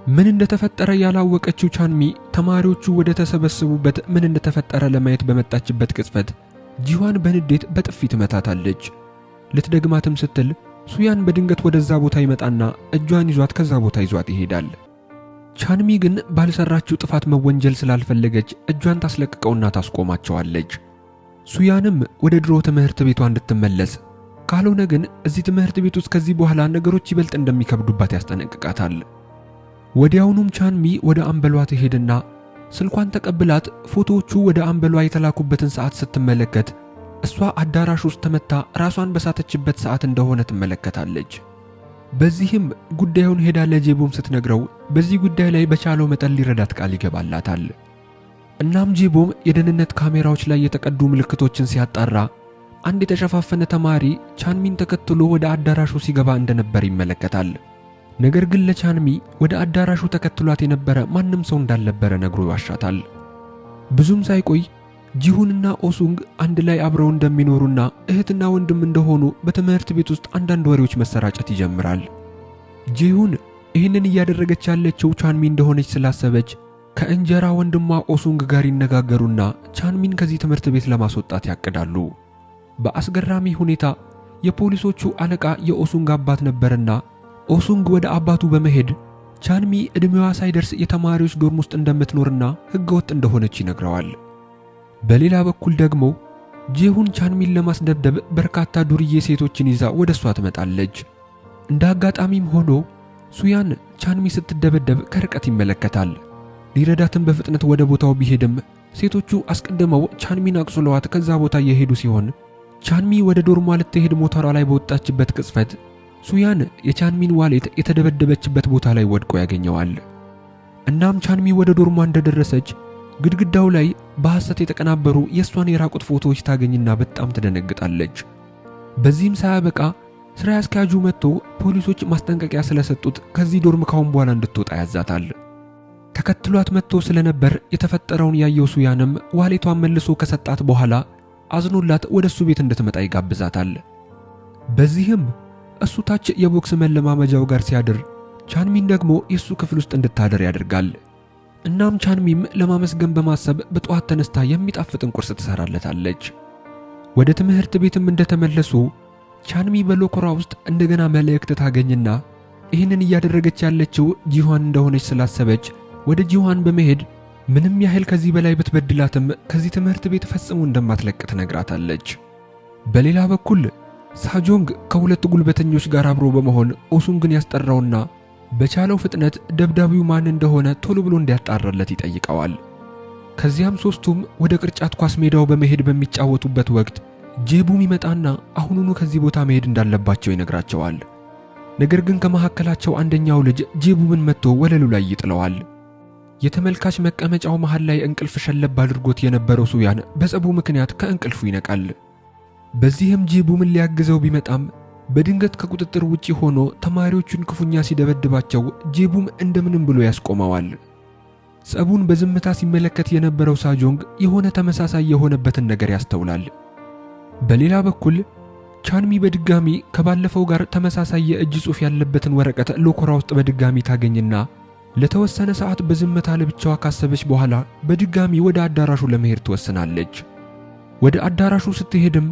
ምን እንደተፈጠረ ያላወቀችው ቻንሚ ተማሪዎቹ ወደ ተሰበሰቡበት ምን እንደተፈጠረ ለማየት በመጣችበት ቅጽበት ጂዋን በንዴት በጥፊ ትመታታለች። ልትደግማትም ስትል ሱያን በድንገት ወደዛ ቦታ ይመጣና እጇን ይዟት ከዛ ቦታ ይዟት ይሄዳል። ቻንሚ ግን ባልሰራችው ጥፋት መወንጀል ስላልፈለገች እጇን ታስለቅቀውና ታስቆማቸዋለች። ሱያንም ወደ ድሮ ትምህርት ቤቷ እንድትመለስ ካልሆነ ግን እዚህ ትምህርት ቤት ውስጥ ከዚህ በኋላ ነገሮች ይበልጥ እንደሚከብዱባት ያስጠነቅቃታል። ወዲያውኑም ቻንሚ ወደ አምበሏ ትሄድና ስልኳን ተቀብላት ፎቶዎቹ ወደ አምበሏ የተላኩበትን ሰዓት ስትመለከት እሷ አዳራሽ ውስጥ ተመታ ራሷን በሳተችበት ሰዓት እንደሆነ ትመለከታለች። በዚህም ጉዳዩን ሄዳ ለጄቦም ስትነግረው በዚህ ጉዳይ ላይ በቻለው መጠን ሊረዳት ቃል ይገባላታል። እናም ጄቦም የደህንነት ካሜራዎች ላይ የተቀዱ ምልክቶችን ሲያጣራ አንድ የተሸፋፈነ ተማሪ ቻንሚን ተከትሎ ወደ አዳራሹ ሲገባ እንደነበር ይመለከታል። ነገር ግን ለቻንሚ ወደ አዳራሹ ተከትሏት የነበረ ማንም ሰው እንዳልነበረ ነግሮ ይዋሻታል። ብዙም ሳይቆይ ጂሁንና ኦሱንግ አንድ ላይ አብረው እንደሚኖሩና እህትና ወንድም እንደሆኑ በትምህርት ቤት ውስጥ አንዳንድ ወሬዎች መሰራጨት ይጀምራል። ጂሁን ይህንን እያደረገች ያለችው ቻንሚ እንደሆነች ስላሰበች ከእንጀራ ወንድሟ ኦሱንግ ጋር ይነጋገሩና ቻንሚን ከዚህ ትምህርት ቤት ለማስወጣት ያቅዳሉ። በአስገራሚ ሁኔታ የፖሊሶቹ አለቃ የኦሱንግ አባት ነበርና ኦሱንግ ወደ አባቱ በመሄድ ቻንሚ እድሜዋ ሳይደርስ የተማሪዎች ዶርም ውስጥ እንደምትኖርና ህገወጥ እንደሆነች ይነግረዋል። በሌላ በኩል ደግሞ ጄሁን ቻንሚን ለማስደብደብ በርካታ ዱርዬ ሴቶችን ይዛ ወደሷ ትመጣለች። እንደ አጋጣሚም ሆኖ ሱያን ቻንሚ ስትደበደብ ከርቀት ይመለከታል። ሊረዳትም በፍጥነት ወደ ቦታው ቢሄድም ሴቶቹ አስቀድመው ቻንሚን አቅሱለዋት ከዛ ቦታ የሄዱ ሲሆን ቻንሚ ወደ ዶርሟ ልትሄድ ሞተሯ ላይ በወጣችበት ቅጽበት ሱያን የቻንሚን ዋሌት የተደበደበችበት ቦታ ላይ ወድቆ ያገኘዋል። እናም ቻንሚ ወደ ዶርሟ እንደደረሰች ግድግዳው ላይ በሐሰት የተቀናበሩ የእሷን የራቁት ፎቶዎች ታገኝና በጣም ትደነግጣለች። በዚህም ሳያበቃ ስራ አስኪያጁ መጥቶ ፖሊሶች ማስጠንቀቂያ ስለሰጡት ከዚህ ዶርም ካሁን በኋላ እንድትወጣ ያዛታል። ተከትሏት መጥቶ ስለነበር የተፈጠረውን ያየው ሱያንም ዋሌቷን መልሶ ከሰጣት በኋላ አዝኖላት ወደሱ ቤት እንድትመጣ ይጋብዛታል። በዚህም እሱ ታች የቦክስ መለማመጃው ጋር ሲያድር ቻንሚን ደግሞ የሱ ክፍል ውስጥ እንድታደር ያደርጋል። እናም ቻንሚም ለማመስገን በማሰብ በጠዋት ተነስታ የሚጣፍጥን ቁርስ ትሰራለታለች። ወደ ትምህርት ቤትም እንደተመለሱ ቻንሚ በሎከሯ ውስጥ እንደገና መልእክት ታገኝና ይህንን እያደረገች ያለችው ጂዋን እንደሆነች ስላሰበች ወደ ጂዋን በመሄድ ምንም ያህል ከዚህ በላይ ብትበድላትም ከዚህ ትምህርት ቤት ፈጽሞ እንደማትለቅ ትነግራታለች። በሌላ በኩል ሳጆንግ ከሁለት ጉልበተኞች ጋር አብሮ በመሆን ኦሱንግን ያስጠራውና በቻለው ፍጥነት ደብዳቤው ማን እንደሆነ ቶሎ ብሎ እንዲያጣራለት ይጠይቀዋል። ከዚያም ሶስቱም ወደ ቅርጫት ኳስ ሜዳው በመሄድ በሚጫወቱበት ወቅት ጄቡም ይመጣና አሁኑኑ ከዚህ ቦታ መሄድ እንዳለባቸው ይነግራቸዋል። ነገር ግን ከመካከላቸው አንደኛው ልጅ ጄቡምን መጥቶ ወለሉ ላይ ይጥለዋል። የተመልካች መቀመጫው መሃል ላይ እንቅልፍ ሸለብ አድርጎት የነበረው ሱያን በጸቡ ምክንያት ከእንቅልፉ ይነቃል። በዚህም ጄቡምን ሊያግዘው ቢመጣም በድንገት ከቁጥጥር ውጪ ሆኖ ተማሪዎቹን ክፉኛ ሲደበድባቸው ጄቡም እንደምንም ብሎ ያስቆመዋል። ጸቡን በዝምታ ሲመለከት የነበረው ሳጆንግ የሆነ ተመሳሳይ የሆነበትን ነገር ያስተውላል። በሌላ በኩል ቻንሚ በድጋሚ ከባለፈው ጋር ተመሳሳይ የእጅ ጽሑፍ ያለበትን ወረቀት ሎከሯ ውስጥ በድጋሚ ታገኝና ለተወሰነ ሰዓት በዝምታ ለብቻዋ ካሰበች በኋላ በድጋሚ ወደ አዳራሹ ለመሄድ ትወስናለች። ወደ አዳራሹ ስትሄድም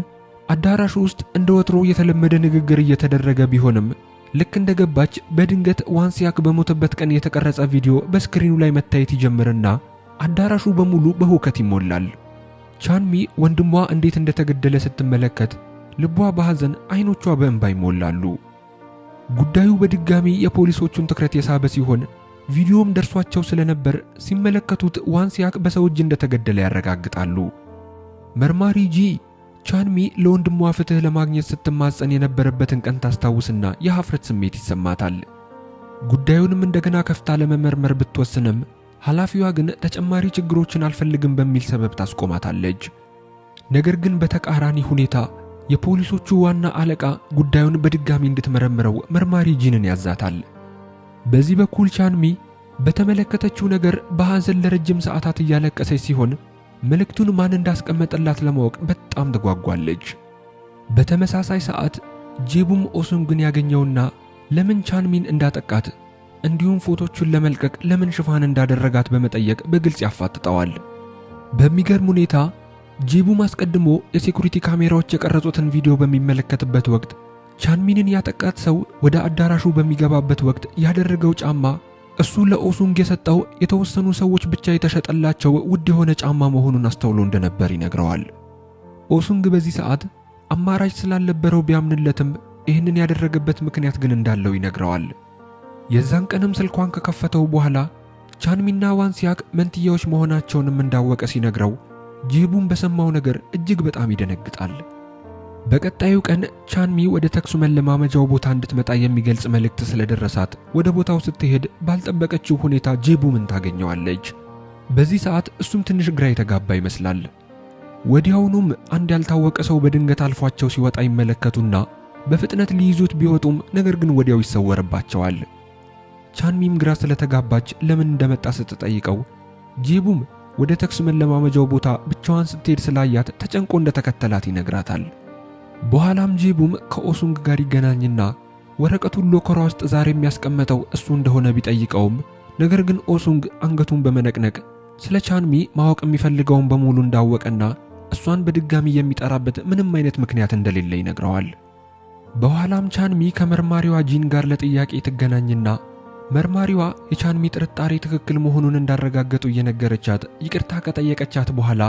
አዳራሹ ውስጥ እንደ ወትሮ የተለመደ ንግግር እየተደረገ ቢሆንም ልክ እንደገባች በድንገት ዋንሲያክ በሞተበት ቀን የተቀረጸ ቪዲዮ በስክሪኑ ላይ መታየት ይጀምርና አዳራሹ በሙሉ በሁከት ይሞላል። ቻንሚ ወንድሟ እንዴት እንደተገደለ ስትመለከት ልቧ በሐዘን አይኖቿ በእንባ ይሞላሉ። ጉዳዩ በድጋሚ የፖሊሶቹን ትኩረት የሳበ ሲሆን ቪዲዮም ደርሷቸው ስለነበር ሲመለከቱት ዋንሲያክ በሰው እጅ እንደተገደለ ያረጋግጣሉ። መርማሪ ጂ ቻንሚ ለወንድሟ ፍትህ ለማግኘት ስትማጸን የነበረበትን ቀን ታስታውስና የሐፍረት ስሜት ይሰማታል። ጉዳዩንም እንደገና ከፍታ ለመመርመር ብትወስንም ኃላፊዋ ግን ተጨማሪ ችግሮችን አልፈልግም በሚል ሰበብ ታስቆማታለች። ነገር ግን በተቃራኒ ሁኔታ የፖሊሶቹ ዋና አለቃ ጉዳዩን በድጋሚ እንድትመረምረው መርማሪ ጂንን ያዛታል። በዚህ በኩል ቻንሚ በተመለከተችው ነገር በሐዘን ለረጅም ሰዓታት እያለቀሰች ሲሆን መልእክቱን ማን እንዳስቀመጠላት ለማወቅ በጣም ተጓጓለች። በተመሳሳይ ሰዓት ጄቡም ኦሱንግን ያገኘውና ለምን ቻንሚን እንዳጠቃት እንዲሁም ፎቶቹን ለመልቀቅ ለምን ሽፋን እንዳደረጋት በመጠየቅ በግልጽ ያፋጥጠዋል። በሚገርም ሁኔታ ጄቡም አስቀድሞ የሴኩሪቲ ካሜራዎች የቀረጹትን ቪዲዮ በሚመለከትበት ወቅት ቻንሚንን ያጠቃት ሰው ወደ አዳራሹ በሚገባበት ወቅት ያደረገው ጫማ እሱ ለኦሱንግ የሰጠው የተወሰኑ ሰዎች ብቻ የተሸጠላቸው ውድ የሆነ ጫማ መሆኑን አስተውሎ እንደነበር ይነግረዋል። ኦሱንግ በዚህ ሰዓት አማራጭ ስላልነበረው ቢያምንለትም ይህንን ያደረገበት ምክንያት ግን እንዳለው ይነግረዋል። የዛን ቀንም ስልኳን ከከፈተው በኋላ ቻንሚና ዋንሲያክ መንትያዎች መሆናቸውንም እንዳወቀ ሲነግረው ጄቡም በሰማው ነገር እጅግ በጣም ይደነግጣል። በቀጣዩ ቀን ቻንሚ ወደ ተኩስ መለማመጃው ቦታ እንድትመጣ የሚገልጽ መልእክት ስለደረሳት ወደ ቦታው ስትሄድ ባልጠበቀችው ሁኔታ ጄቡምን ታገኘዋለች። በዚህ ሰዓት እሱም ትንሽ ግራ የተጋባ ይመስላል። ወዲያውኑም አንድ ያልታወቀ ሰው በድንገት አልፏቸው ሲወጣ ይመለከቱና በፍጥነት ሊይዙት ቢወጡም ነገር ግን ወዲያው ይሰወርባቸዋል። ቻንሚም ግራ ስለተጋባች ለምን እንደመጣ ስትጠይቀው ጄቡም ወደ ተኩስ መለማመጃው ቦታ ብቻዋን ስትሄድ ስላያት ተጨንቆ እንደተከተላት ይነግራታል። በኋላም ጄቡም ከኦሱንግ ጋር ይገናኝና ወረቀቱን ሎከሯ ውስጥ ዛሬ የሚያስቀምጠው እሱ እንደሆነ ቢጠይቀውም ነገር ግን ኦሱንግ አንገቱን በመነቅነቅ ስለ ቻንሚ ማወቅ የሚፈልገውን በሙሉ እንዳወቀና እሷን በድጋሚ የሚጠራበት ምንም አይነት ምክንያት እንደሌለ ይነግረዋል። በኋላም ቻንሚ ከመርማሪዋ ጂን ጋር ለጥያቄ ትገናኝና መርማሪዋ የቻንሚ ጥርጣሬ ትክክል መሆኑን እንዳረጋገጡ እየነገረቻት ይቅርታ ከጠየቀቻት በኋላ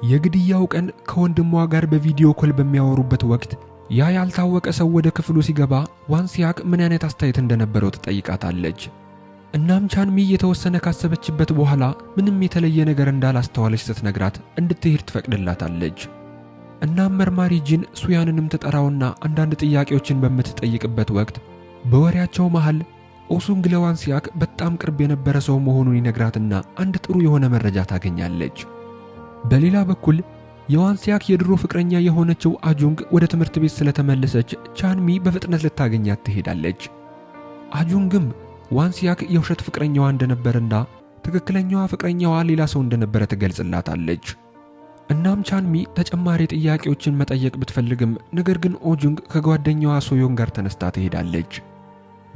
የግድያው ቀን ከወንድሟ ጋር በቪዲዮ ኮል በሚያወሩበት ወቅት ያ ያልታወቀ ሰው ወደ ክፍሉ ሲገባ ዋንሲያክ ምን አይነት አስተያየት እንደነበረው ትጠይቃታለች። እናም ቻንሚ የተወሰነ ካሰበችበት በኋላ ምንም የተለየ ነገር እንዳላስተዋለች ስትነግራት እንድትሄድ ትፈቅድላታለች። እናም መርማሪ ጂን ሱያንንም ተጠራውና አንዳንድ ጥያቄዎችን በምትጠይቅበት ወቅት በወሬያቸው መሃል ኦሱንግ ለዋንሲያክ በጣም ቅርብ የነበረ ሰው መሆኑን ይነግራትና አንድ ጥሩ የሆነ መረጃ ታገኛለች። በሌላ በኩል የዋንሲያክ የድሮ ፍቅረኛ የሆነችው አጁንግ ወደ ትምህርት ቤት ስለተመለሰች ቻንሚ በፍጥነት ልታገኛት ትሄዳለች። አጁንግም ዋንሲያክ የውሸት ፍቅረኛዋ እንደነበርና ትክክለኛዋ ፍቅረኛዋ ሌላ ሰው እንደነበረ ትገልጽላታለች። እናም ቻንሚ ተጨማሪ ጥያቄዎችን መጠየቅ ብትፈልግም ነገር ግን ኦጁንግ ከጓደኛዋ ሶዮን ጋር ተነስታ ትሄዳለች።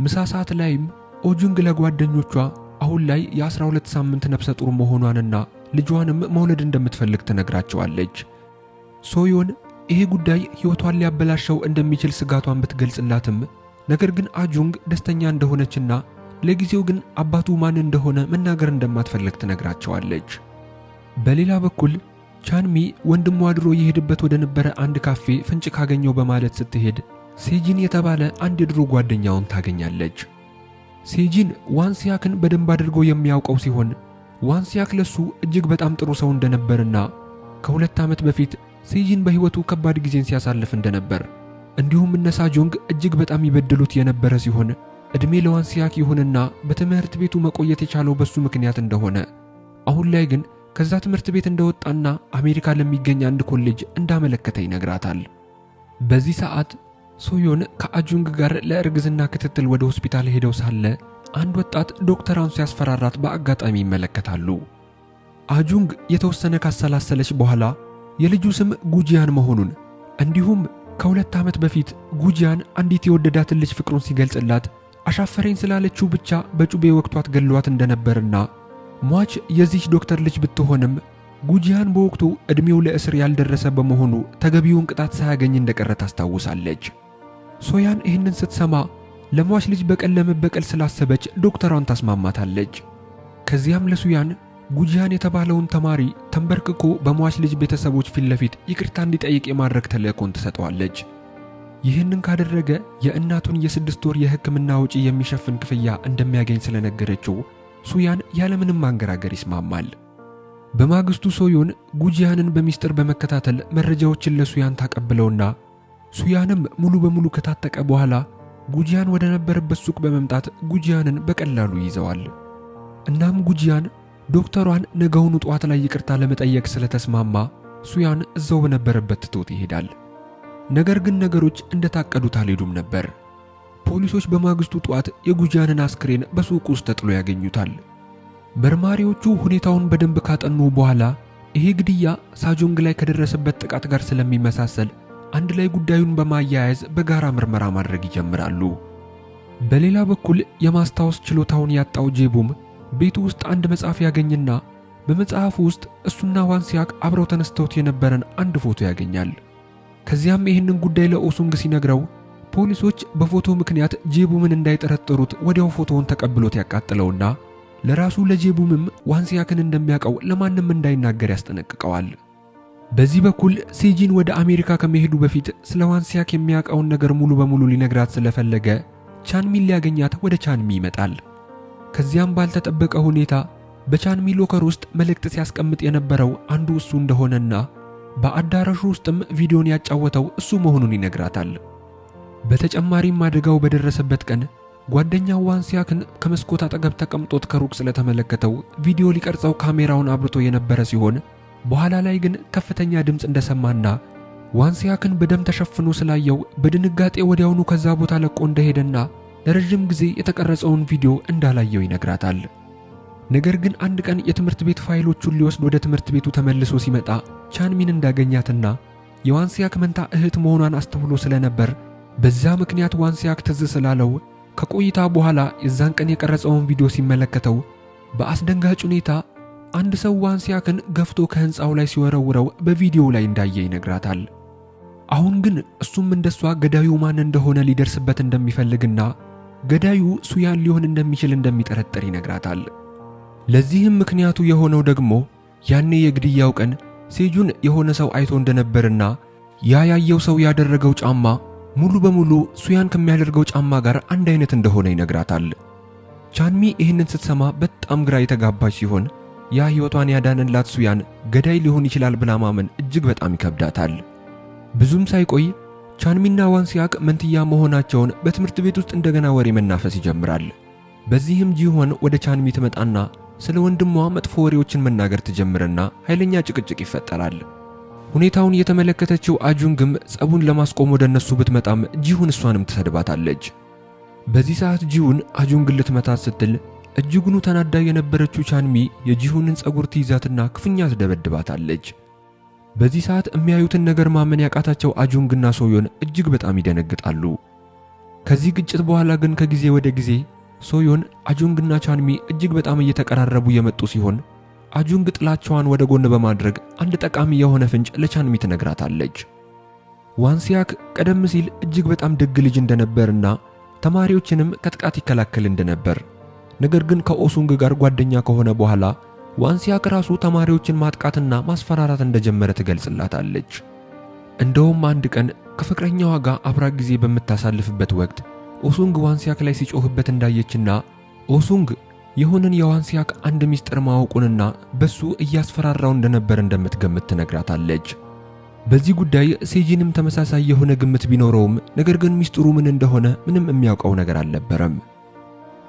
ምሳ ሰዓት ላይም ኦጁንግ ለጓደኞቿ አሁን ላይ የ12 ሳምንት ነፍሰ ጡር መሆኗንና ልጇንም መውለድ እንደምትፈልግ ትነግራቸዋለች። ሶዮን ይሄ ጉዳይ ሕይወቷን ሊያበላሸው እንደሚችል ስጋቷን ብትገልጽላትም ነገር ግን አጁንግ ደስተኛ እንደሆነችና ለጊዜው ግን አባቱ ማን እንደሆነ መናገር እንደማትፈልግ ትነግራቸዋለች። በሌላ በኩል ቻንሚ ወንድሟ ድሮ የሄድበት ወደ ነበረ አንድ ካፌ ፍንጭ ካገኘው በማለት ስትሄድ ሴጂን የተባለ አንድ የድሮ ጓደኛውን ታገኛለች። ሴጂን ዋንሲያክን በደንብ አድርጎ የሚያውቀው ሲሆን ዋንሲያክ ለሱ እጅግ በጣም ጥሩ ሰው እንደነበርና ከ2 ዓመት በፊት ሴጂን በሕይወቱ ከባድ ጊዜን ሲያሳልፍ እንደነበር እንዲሁም እነሳጆንግ እጅግ በጣም ይበድሉት የነበረ ሲሆን እድሜ ለዋንሲያክ ይሁንና በትምህርት ቤቱ መቆየት የቻለው በሱ ምክንያት እንደሆነ አሁን ላይ ግን ከዛ ትምህርት ቤት እንደወጣና አሜሪካ ለሚገኝ አንድ ኮሌጅ እንዳመለከተ ይነግራታል። በዚህ ሰዓት ሶዮን ከአጁንግ ጋር ለእርግዝና ክትትል ወደ ሆስፒታል ሄደው ሳለ አንድ ወጣት ዶክተሯን ሲያስፈራራት በአጋጣሚ ይመለከታሉ። አጁንግ የተወሰነ ካሰላሰለች በኋላ የልጁ ስም ጉጂያን መሆኑን እንዲሁም ከ2 ዓመት በፊት ጉጂያን አንዲት የወደዳትን ልጅ ፍቅሩን ሲገልጽላት አሻፈረኝ ስላለችው ብቻ በጩቤ ወቅቷት ገሏት እንደነበርና ሟች የዚህ ዶክተር ልጅ ብትሆንም ጉጂያን በወቅቱ እድሜው ለእስር ያልደረሰ በመሆኑ ተገቢውን ቅጣት ሳያገኝ እንደቀረ ታስታውሳለች። ሶያን ይህንን ስትሰማ ለሟች ልጅ በቀል ለመበቀል ስላሰበች ዶክተሯን ታስማማታለች። ከዚያም ለሱያን ጉጂያን የተባለውን ተማሪ ተንበርክኮ በሟች ልጅ ቤተሰቦች ፊት ለፊት ይቅርታ እንዲጠይቅ የማድረግ ተልእኮን ትሰጠዋለች። ይህንን ካደረገ የእናቱን የ6 ወር የሕክምና ወጪ የሚሸፍን ክፍያ እንደሚያገኝ ስለነገረችው ሱያን ያለምንም ማንገራገር ይስማማል። በማግስቱ ሶዮን ጉጂያንን በሚስጥር በመከታተል መረጃዎችን ለሱያን ታቀብለውና ሱያንም ሙሉ በሙሉ ከታጠቀ በኋላ ጉጂያን ወደ ነበረበት ሱቅ በመምጣት ጉጂያንን በቀላሉ ይዘዋል። እናም ጉጂያን ዶክተሯን ነገውኑ ጧት ላይ ይቅርታ ለመጠየቅ ስለተስማማ ሱያን እዛው በነበረበት ትቶት ይሄዳል። ነገር ግን ነገሮች እንደታቀዱት አልሄዱም ነበር። ፖሊሶች በማግስቱ ጧት የጉጂያንን አስክሬን በሱቅ ውስጥ ተጥሎ ያገኙታል። መርማሪዎቹ ሁኔታውን በደንብ ካጠኑ በኋላ ይሄ ግድያ ሳጆንግ ላይ ከደረሰበት ጥቃት ጋር ስለሚመሳሰል አንድ ላይ ጉዳዩን በማያያዝ በጋራ ምርመራ ማድረግ ይጀምራሉ። በሌላ በኩል የማስታወስ ችሎታውን ያጣው ጄቡም ቤቱ ውስጥ አንድ መጽሐፍ ያገኝና በመጽሐፉ ውስጥ እሱና ዋንሲያክ አብረው ተነስተውት የነበረን አንድ ፎቶ ያገኛል። ከዚያም ይህንን ጉዳይ ለኦሱንግ ሲነግረው ፖሊሶች በፎቶ ምክንያት ጄቡምን እንዳይጠረጥሩት ወዲያው ፎቶውን ተቀብሎት ያቃጥለውና ለራሱ ለጄቡምም ዋንሲያክን እንደሚያውቀው ለማንም እንዳይናገር ያስጠነቅቀዋል። በዚህ በኩል ሴጂን ወደ አሜሪካ ከመሄዱ በፊት ስለ ዋንሲያክ የሚያውቀውን ነገር ሙሉ በሙሉ ሊነግራት ስለፈለገ ቻንሚን ሊያገኛት ወደ ቻንሚ ይመጣል። ከዚያም ባልተጠበቀ ሁኔታ በቻንሚ ሎከር ውስጥ መልእክት ሲያስቀምጥ የነበረው አንዱ እሱ እንደሆነና በአዳራሹ ውስጥም ቪዲዮን ያጫወተው እሱ መሆኑን ይነግራታል። በተጨማሪም አደጋው በደረሰበት ቀን ጓደኛው ዋንሲያክን ከመስኮት አጠገብ ተቀምጦት ከሩቅ ስለተመለከተው ቪዲዮ ሊቀርጸው ካሜራውን አብርቶ የነበረ ሲሆን በኋላ ላይ ግን ከፍተኛ ድምፅ እንደሰማና ዋንሲያክን በደም ተሸፍኖ ስላየው በድንጋጤ ወዲያውኑ ከዛ ቦታ ለቆ እንደሄደና ለረጅም ጊዜ የተቀረጸውን ቪዲዮ እንዳላየው ይነግራታል። ነገር ግን አንድ ቀን የትምህርት ቤት ፋይሎቹን ሊወስድ ወደ ትምህርት ቤቱ ተመልሶ ሲመጣ ቻንሚን እንዳገኛትና የዋንሲያክ መንታ እህት መሆኗን አስተውሎ ስለነበር በዛ ምክንያት ዋንሲያክ ትዝ ስላለው ከቆይታ በኋላ የዛን ቀን የቀረጸውን ቪዲዮ ሲመለከተው በአስደንጋጭ ሁኔታ አንድ ሰው ዋንሲያክን ገፍቶ ከህንፃው ላይ ሲወረውረው በቪዲዮው ላይ እንዳየ ይነግራታል። አሁን ግን እሱም እንደሷ ገዳዩ ማን እንደሆነ ሊደርስበት እንደሚፈልግና ገዳዩ ሱያን ሊሆን እንደሚችል እንደሚጠረጥር ይነግራታል። ለዚህም ምክንያቱ የሆነው ደግሞ ያኔ የግድያው ቀን ሴጁን የሆነ ሰው አይቶ እንደነበርና ያ ያየው ሰው ያደረገው ጫማ ሙሉ በሙሉ ሱያን ከሚያደርገው ጫማ ጋር አንድ አይነት እንደሆነ ይነግራታል። ቻንሚ ይህንን ስትሰማ በጣም ግራ የተጋባች ሲሆን ያ ህይወቷን ያዳነላት ሱያን ገዳይ ሊሆን ይችላል ብላ ማመን እጅግ በጣም ይከብዳታል። ብዙም ሳይቆይ ቻንሚና ዋንሲያክ መንትያ መሆናቸውን በትምህርት ቤት ውስጥ እንደገና ወሬ መናፈስ ይጀምራል። በዚህም ጂሆን ወደ ቻንሚ ትመጣና ስለ ወንድሟ መጥፎ ወሬዎችን መናገር ትጀምርና ኃይለኛ ጭቅጭቅ ይፈጠራል። ሁኔታውን የተመለከተችው አጁንግም ጸቡን ለማስቆም ወደ እነሱ ብትመጣም ጂሁን እሷንም ትሰድባታለች። በዚህ ሰዓት ጂሁን አጁንግን ልትመታት ስትል እጅጉኑ ተናዳ የነበረችው ቻንሚ የጂሁንን ጸጉር ትይዛትና ክፉኛ ትደበድባታለች። በዚህ ሰዓት የሚያዩትን ነገር ማመን ያቃታቸው አጁንግና ሶዮን እጅግ በጣም ይደነግጣሉ። ከዚህ ግጭት በኋላ ግን ከጊዜ ወደ ጊዜ ሶዮን አጁንግና ቻንሚ እጅግ በጣም እየተቀራረቡ የመጡ ሲሆን አጁንግ ጥላቻዋን ወደ ጎን በማድረግ አንድ ጠቃሚ የሆነ ፍንጭ ለቻንሚ ትነግራታለች። ዋንሲያክ ቀደም ሲል እጅግ በጣም ደግ ልጅ እንደነበርና ተማሪዎችንም ከጥቃት ይከላከል እንደነበር፣ ነገር ግን ከኦሱንግ ጋር ጓደኛ ከሆነ በኋላ ዋንሲያክ ራሱ ተማሪዎችን ማጥቃትና ማስፈራራት እንደጀመረ ትገልጽላታለች። እንደውም አንድ ቀን ከፍቅረኛዋ ጋር አብራ ጊዜ በምታሳልፍበት ወቅት ኦሱንግ ዋንሲያክ ላይ ሲጮህበት እንዳየችና ኦሱንግ የሆነን የዋንሲያክ አንድ ሚስጥር ማወቁንና በሱ እያስፈራራው እንደነበር እንደምትገምት ትነግራታለች። በዚህ ጉዳይ ሴጂንም ተመሳሳይ የሆነ ግምት ቢኖረውም ነገር ግን ሚስጥሩ ምን እንደሆነ ምንም የሚያውቀው ነገር አልነበረም።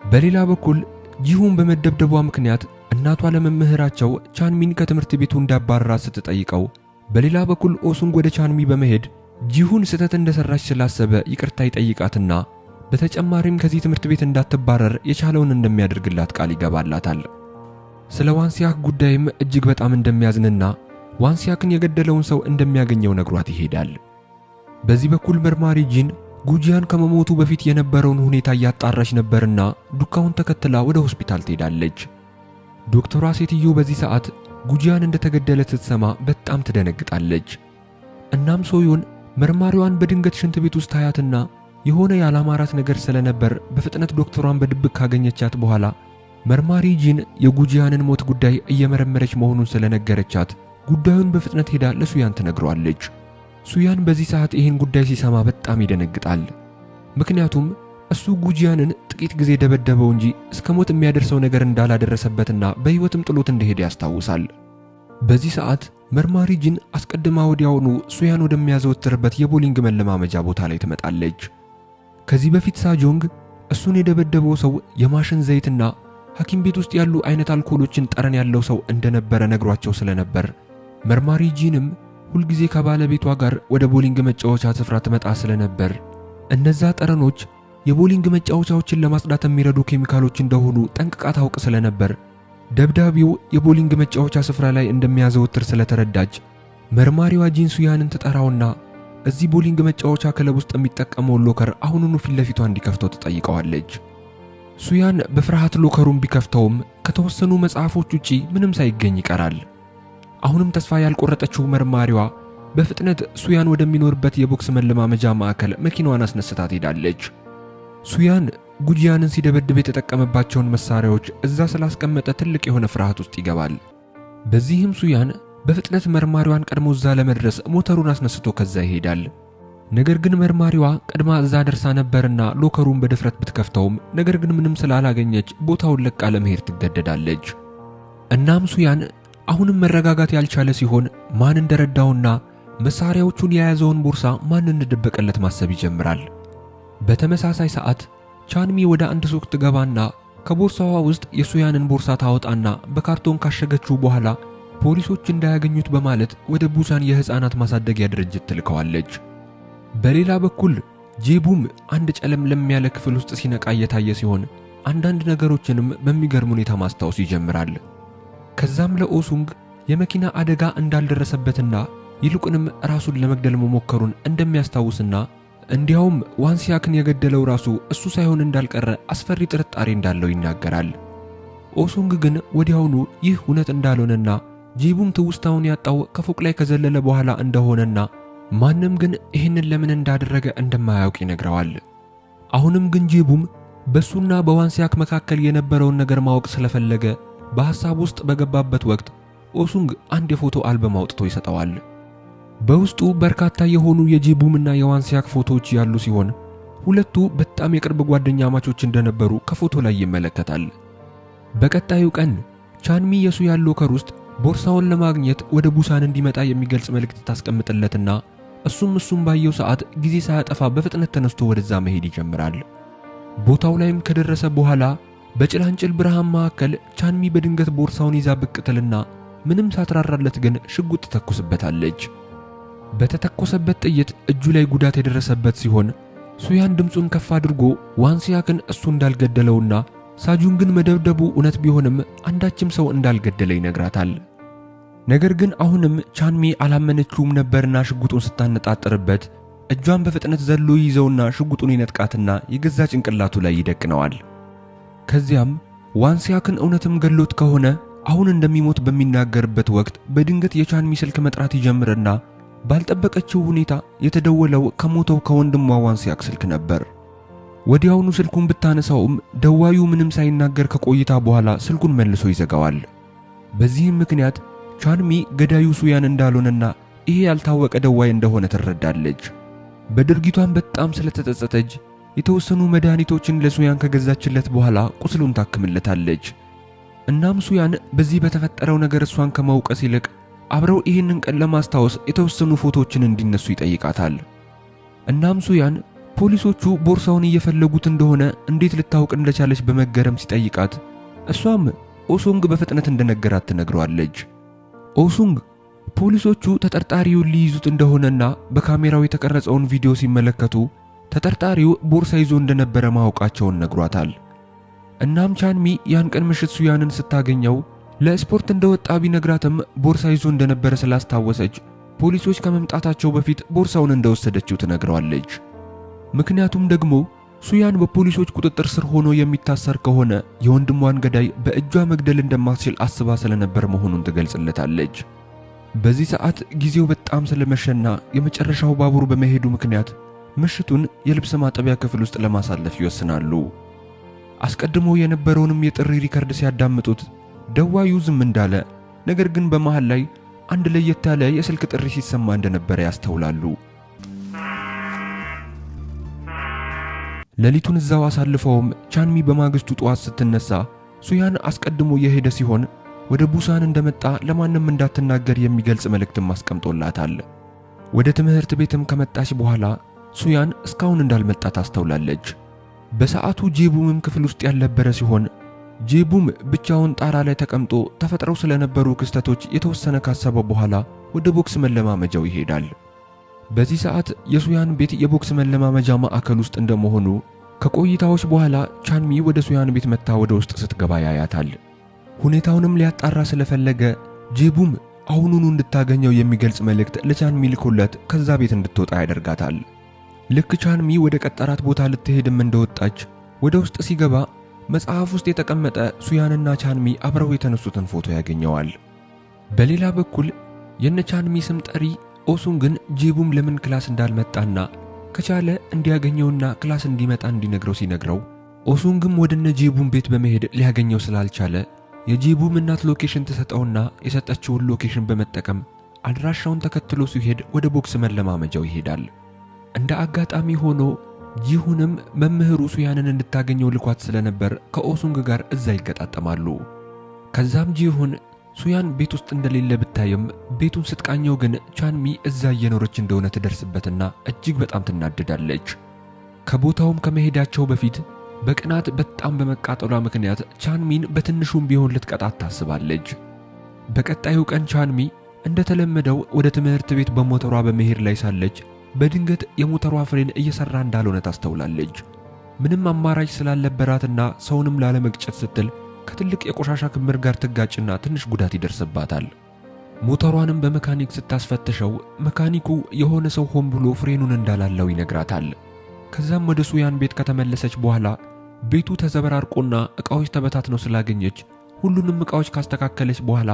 በሌላ በኩል ጂሁን በመደብደቧ ምክንያት እናቷ ለመምህራቸው ቻንሚን ከትምህርት ቤቱ እንዳባረራት ስትጠይቀው፣ በሌላ በኩል ኦሱንግ ወደ ቻንሚ በመሄድ ጂሁን ስህተት እንደሰራች ስላሰበ ይቅርታ ይጠይቃትና በተጨማሪም ከዚህ ትምህርት ቤት እንዳትባረር የቻለውን እንደሚያደርግላት ቃል ይገባላታል። ስለ ዋንሲያክ ጉዳይም እጅግ በጣም እንደሚያዝንና ዋንሲያክን የገደለውን ሰው እንደሚያገኘው ነግሯት ይሄዳል። በዚህ በኩል መርማሪ ጂን ጉጂያን ከመሞቱ በፊት የነበረውን ሁኔታ እያጣራች ነበርና ዱካውን ተከትላ ወደ ሆስፒታል ትሄዳለች። ዶክተሯ ሴትዮ በዚህ ሰዓት ጉጂያን እንደተገደለ ስትሰማ በጣም ትደነግጣለች። እናም ሶዮን መርማሪዋን በድንገት ሽንት ቤት ውስጥ ታያትና የሆነ ያላማራት ነገር ስለነበር በፍጥነት ዶክተሯን በድብቅ ካገኘቻት በኋላ መርማሪ ጂን የጉጂያንን ሞት ጉዳይ እየመረመረች መሆኑን ስለነገረቻት ጉዳዩን በፍጥነት ሄዳ ለሱያን ትነግረዋለች። ሱያን በዚህ ሰዓት ይህን ጉዳይ ሲሰማ በጣም ይደነግጣል። ምክንያቱም እሱ ጉጂያንን ጥቂት ጊዜ ደበደበው እንጂ እስከ ሞት የሚያደርሰው ነገር እንዳላደረሰበትና በሕይወትም ጥሎት እንደሄደ ያስታውሳል። በዚህ ሰዓት መርማሪ ጂን አስቀድማ ወዲያውኑ ሱያን ወደሚያዘወትርበት የቦሊንግ መለማመጃ ቦታ ላይ ትመጣለች። ከዚህ በፊት ሳጆንግ እሱን የደበደበው ሰው የማሽን ዘይትና ሐኪም ቤት ውስጥ ያሉ አይነት አልኮሎችን ጠረን ያለው ሰው እንደነበረ ነግሯቸው ስለነበር መርማሪ ጂንም ሁልጊዜ ከባለቤቷ ጋር ወደ ቦሊንግ መጫወቻ ስፍራ ትመጣ ስለነበር እነዛ ጠረኖች የቦሊንግ መጫወቻዎችን ለማጽዳት የሚረዱ ኬሚካሎች እንደሆኑ ጠንቅቃ ታውቅ ስለነበር ደብዳቤው የቦሊንግ መጫወቻ ስፍራ ላይ እንደሚያዘወትር ስለተረዳች መርማሪዋ ጂን ሱያንን ትጠራውና እዚህ ቦሊንግ መጫወቻ ክለብ ውስጥ የሚጠቀመው ሎከር አሁኑኑ ፊት ለፊቷ እንዲከፍተው ትጠይቀዋለች። ሱያን በፍርሃት ሎከሩን ቢከፍተውም ከተወሰኑ መጽሐፎች ውጪ ምንም ሳይገኝ ይቀራል። አሁንም ተስፋ ያልቆረጠችው መርማሪዋ በፍጥነት ሱያን ወደሚኖርበት የቦክስ መለማመጃ ማዕከል መኪናዋን አስነስታ ትሄዳለች። ሱያን ጉጂያንን ሲደበድብ የተጠቀመባቸውን መሳሪያዎች እዛ ስላስቀመጠ ትልቅ የሆነ ፍርሃት ውስጥ ይገባል። በዚህም ሱያን በፍጥነት መርማሪዋን ቀድሞ እዛ ለመድረስ ሞተሩን አስነስቶ ከዛ ይሄዳል። ነገር ግን መርማሪዋ ቀድማ እዛ ደርሳ ነበርና ሎከሩን በድፍረት ብትከፍተውም ነገር ግን ምንም ስላላገኘች ቦታውን ለቃ ለመሄድ ትገደዳለች። እናም ሱያን አሁንም መረጋጋት ያልቻለ ሲሆን ማን እንደረዳውና መሳሪያዎቹን የያዘውን ቦርሳ ማን እንደደበቀለት ማሰብ ይጀምራል። በተመሳሳይ ሰዓት ቻንሚ ወደ አንድ ሱቅ ትገባና ከቦርሳዋ ውስጥ የሱያንን ቦርሳ ታወጣና በካርቶን ካሸገችው በኋላ ፖሊሶች እንዳያገኙት በማለት ወደ ቡሳን የህፃናት ማሳደጊያ ድርጅት ትልከዋለች። በሌላ በኩል ጄቡም አንድ ጨለምለም ያለ ክፍል ውስጥ ሲነቃ እየታየ ሲሆን አንዳንድ ነገሮችንም በሚገርም ሁኔታ ማስታወስ ይጀምራል። ከዛም ለኦሱንግ የመኪና አደጋ እንዳልደረሰበትና ይልቁንም ራሱን ለመግደል መሞከሩን እንደሚያስታውስና እንዲያውም ዋንሲያክን የገደለው ራሱ እሱ ሳይሆን እንዳልቀረ አስፈሪ ጥርጣሬ እንዳለው ይናገራል። ኦሱንግ ግን ወዲያውኑ ይህ እውነት እንዳልሆነና ጄቡም ትውስታውን ያጣው ከፎቅ ላይ ከዘለለ በኋላ እንደሆነና ማንም ግን ይህንን ለምን እንዳደረገ እንደማያውቅ ይነግረዋል። አሁንም ግን ጄቡም በሱና በዋንሲያክ መካከል የነበረውን ነገር ማወቅ ስለፈለገ በሐሳብ ውስጥ በገባበት ወቅት ኦሱንግ አንድ የፎቶ አልበም አውጥቶ ይሰጠዋል። በውስጡ በርካታ የሆኑ የጄቡምና የዋንሲያክ ፎቶዎች ያሉ ሲሆን ሁለቱ በጣም የቅርብ ጓደኛማቾች እንደነበሩ ከፎቶ ላይ ይመለከታል። በቀጣዩ ቀን ቻንሚ የሱያን ሎከር ውስጥ ቦርሳውን ለማግኘት ወደ ቡሳን እንዲመጣ የሚገልጽ መልእክት ታስቀምጥለትና እሱም ባየው ሰዓት ጊዜ ሳያጠፋ በፍጥነት ተነስቶ ወደዛ መሄድ ይጀምራል። ቦታው ላይም ከደረሰ በኋላ በጭላንጭል ብርሃን መካከል ቻንሚ በድንገት ቦርሳውን ይዛ ብቅ ትልና ምንም ሳትራራለት ግን ሽጉጥ ተተኩስበታለች። በተተኮሰበት ጥይት እጁ ላይ ጉዳት የደረሰበት ሲሆን ሱያን ድምፁን ከፍ አድርጎ ዋንሲያክን እሱ እንዳልገደለውና ሳጁን ግን መደብደቡ እውነት ቢሆንም አንዳችም ሰው እንዳልገደለ ይነግራታል። ነገር ግን አሁንም ቻንሚ አላመነችውም ነበርና ሽጉጡን ስታነጣጥርበት እጇን በፍጥነት ዘሎ ይዘውና ሽጉጡን ይነጥቃትና የገዛ ጭንቅላቱ ላይ ይደቅነዋል። ከዚያም ዋንሲያክን እውነትም ገሎት ከሆነ አሁን እንደሚሞት በሚናገርበት ወቅት በድንገት የቻንሚ ስልክ መጥራት ይጀምርና ባልጠበቀችው ሁኔታ የተደወለው ከሞተው ከወንድሟ ዋንሲያክ ስልክ ነበር። ወዲያውኑ ስልኩን ብታነሳውም ደዋዩ ምንም ሳይናገር ከቆይታ በኋላ ስልኩን መልሶ ይዘጋዋል። በዚህም ምክንያት ቻንሚ ገዳዩ ሱያን እንዳልሆነና ይሄ ያልታወቀ ደዋይ እንደሆነ ትረዳለች። በድርጊቷን በጣም ስለተጸጸተች የተወሰኑ መድኃኒቶችን ለሱያን ከገዛችለት በኋላ ቁስሉን ታክምለታለች። እናም ሱያን በዚህ በተፈጠረው ነገር እሷን ከመውቀስ ይልቅ አብረው ይህንን ቀን ለማስታወስ የተወሰኑ ፎቶዎችን እንዲነሱ ይጠይቃታል። እናም ሱያን ፖሊሶቹ ቦርሳውን እየፈለጉት እንደሆነ እንዴት ልታውቅ እንደቻለች በመገረም ሲጠይቃት እሷም ኦሱንግ በፍጥነት እንደነገራት ትነግረዋለች። ኦሱንግ ፖሊሶቹ ተጠርጣሪውን ሊይዙት እንደሆነና በካሜራው የተቀረጸውን ቪዲዮ ሲመለከቱ ተጠርጣሪው ቦርሳ ይዞ እንደነበረ ማወቃቸውን ነግሯታል። እናም ቻንሚ ያን ቀን ምሽት ሱያንን ስታገኘው ለስፖርት እንደወጣ ቢነግራትም ቦርሳ ይዞ እንደነበረ ስላስታወሰች ፖሊሶች ከመምጣታቸው በፊት ቦርሳውን እንደወሰደችው ትነግረዋለች። ምክንያቱም ደግሞ ሱያን በፖሊሶች ቁጥጥር ስር ሆኖ የሚታሰር ከሆነ የወንድሟን ገዳይ በእጇ መግደል እንደማትችል አስባ ስለነበር መሆኑን ትገልጽለታለች። በዚህ ሰዓት ጊዜው በጣም ስለመሸና የመጨረሻው ባቡር በመሄዱ ምክንያት ምሽቱን የልብስ ማጠቢያ ክፍል ውስጥ ለማሳለፍ ይወስናሉ። አስቀድሞ የነበረውንም የጥሪ ሪከርድ ሲያዳምጡት ደዋዩ ዝም እንዳለ፣ ነገር ግን በመሃል ላይ አንድ ለየት ያለ የስልክ ጥሪ ሲሰማ እንደነበረ ያስተውላሉ። ሌሊቱን እዛው አሳልፈውም ቻንሚ በማግስቱ ጠዋት ስትነሳ ሱያን አስቀድሞ የሄደ ሲሆን ወደ ቡሳን እንደመጣ ለማንም እንዳትናገር የሚገልጽ መልእክትም አስቀምጦላታል። ወደ ትምህርት ቤትም ከመጣች በኋላ ሱያን እስካሁን እንዳልመጣ ታስተውላለች። በሰዓቱ ጄቡምም ክፍል ውስጥ ያልነበረ ሲሆን ጄቡም ብቻውን ጣራ ላይ ተቀምጦ ተፈጥረው ስለነበሩ ክስተቶች የተወሰነ ካሰበ በኋላ ወደ ቦክስ መለማመጃው ይሄዳል። በዚህ ሰዓት የሱያን ቤት የቦክስ መለማመጃ ማዕከል ውስጥ እንደመሆኑ ከቆይታዎች በኋላ ቻንሚ ወደ ሱያን ቤት መታ ወደ ውስጥ ስትገባ ያያታል። ሁኔታውንም ሊያጣራ ስለፈለገ ጄቡም አሁኑኑ እንድታገኘው የሚገልጽ መልእክት ለቻንሚ ልኮለት ከዛ ቤት እንድትወጣ ያደርጋታል። ልክ ቻንሚ ወደ ቀጠራት ቦታ ልትሄድም እንደወጣች ወደ ውስጥ ሲገባ መጽሐፍ ውስጥ የተቀመጠ ሱያንና ቻንሚ አብረው የተነሱትን ፎቶ ያገኘዋል። በሌላ በኩል የነ ቻንሚ ስም ጠሪ ኦሱንግን ጄቡም ለምን ክላስ እንዳልመጣና ከቻለ እንዲያገኘውና ክላስ እንዲመጣ እንዲነግረው ሲነግረው ኦሱንግም ወደነ ጄቡም ቤት በመሄድ ሊያገኘው ስላልቻለ የጄቡም እናት ሎኬሽን ተሰጠውና የሰጠችውን ሎኬሽን በመጠቀም አድራሻውን ተከትሎ ሲሄድ ወደ ቦክስ መለማመጃው ይሄዳል። እንደ አጋጣሚ ሆኖ ጂሁንም መምህሩ ሱያንን እንድታገኘው ልኳት ስለነበር ከኦሱንግ ጋር እዛ ይገጣጠማሉ። ከዛም ጂሁን ሱያን ቤት ውስጥ እንደሌለ ብታየም ቤቱን ስትቃኘው ግን ቻንሚ እዛ እየኖረች እንደሆነ ትደርስበትና እጅግ በጣም ትናደዳለች። ከቦታውም ከመሄዳቸው በፊት በቅናት በጣም በመቃጠሏ ምክንያት ቻንሚን በትንሹም ቢሆን ልትቀጣት ታስባለች። በቀጣዩ ቀን ቻንሚ እንደተለመደው ወደ ትምህርት ቤት በሞተሯ በመሄድ ላይ ሳለች በድንገት የሞተሯ ፍሬን እየሰራ እንዳልሆነ ታስተውላለች። ምንም አማራጭ ስላልነበራትና ሰውንም ላለመግጨት ስትል ከትልቅ የቆሻሻ ክምር ጋር ትጋጭና ትንሽ ጉዳት ይደርስባታል። ሞተሯንም በመካኒክ ስታስፈትሸው መካኒኩ የሆነ ሰው ሆን ብሎ ፍሬኑን እንዳላለው ይነግራታል። ከዛም ወደ ሱያን ቤት ከተመለሰች በኋላ ቤቱ ተዘበራርቆና ዕቃዎች ተበታትነው ስላገኘች ሁሉንም ዕቃዎች ካስተካከለች በኋላ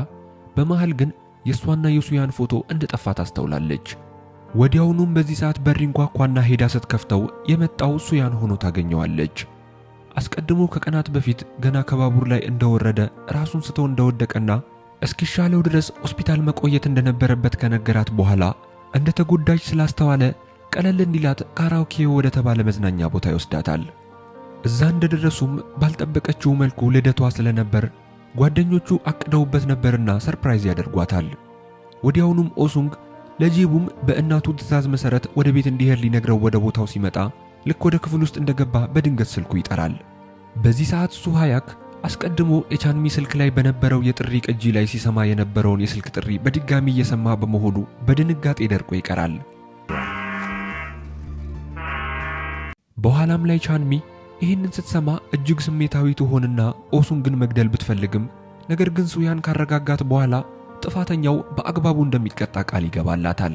በመሃል ግን የሷና የሱያን ፎቶ እንደጠፋ ታስተውላለች። ወዲያውኑም በዚህ ሰዓት በር ይንኳኳና ሄዳ ስትከፍተው የመጣው ሱያን ሆኖ ታገኘዋለች። አስቀድሞ ከቀናት በፊት ገና ከባቡር ላይ እንደወረደ ራሱን ስቶ እንደወደቀና እስኪሻለው ድረስ ሆስፒታል መቆየት እንደነበረበት ከነገራት በኋላ እንደተጎዳች ስላስተዋለ ቀለል እንዲላት ካራኦኬ ወደ ተባለ መዝናኛ ቦታ ይወስዳታል። እዛ እንደደረሱም ባልጠበቀችው መልኩ ልደቷ ስለነበር ጓደኞቹ አቅደውበት ነበርና ሰርፕራይዝ ያደርጓታል። ወዲያውኑም ኦሱንግ ለጄቡም በእናቱ ትዕዛዝ መሰረት ወደ ቤት እንዲሄድ ሊነግረው ወደ ቦታው ሲመጣ ልክ ወደ ክፍል ውስጥ እንደገባ በድንገት ስልኩ ይጠራል። በዚህ ሰዓት ሱሃያክ አስቀድሞ የቻንሚ ስልክ ላይ በነበረው የጥሪ ቅጂ ላይ ሲሰማ የነበረውን የስልክ ጥሪ በድጋሚ እየሰማ በመሆኑ በድንጋጤ ደርቆ ይቀራል። በኋላም ላይ ቻንሚ ይህንን ስትሰማ እጅግ ስሜታዊ ትሆንና ኦሱንግን መግደል ብትፈልግም ነገር ግን ሱያን ካረጋጋት በኋላ ጥፋተኛው በአግባቡ እንደሚቀጣ ቃል ይገባላታል።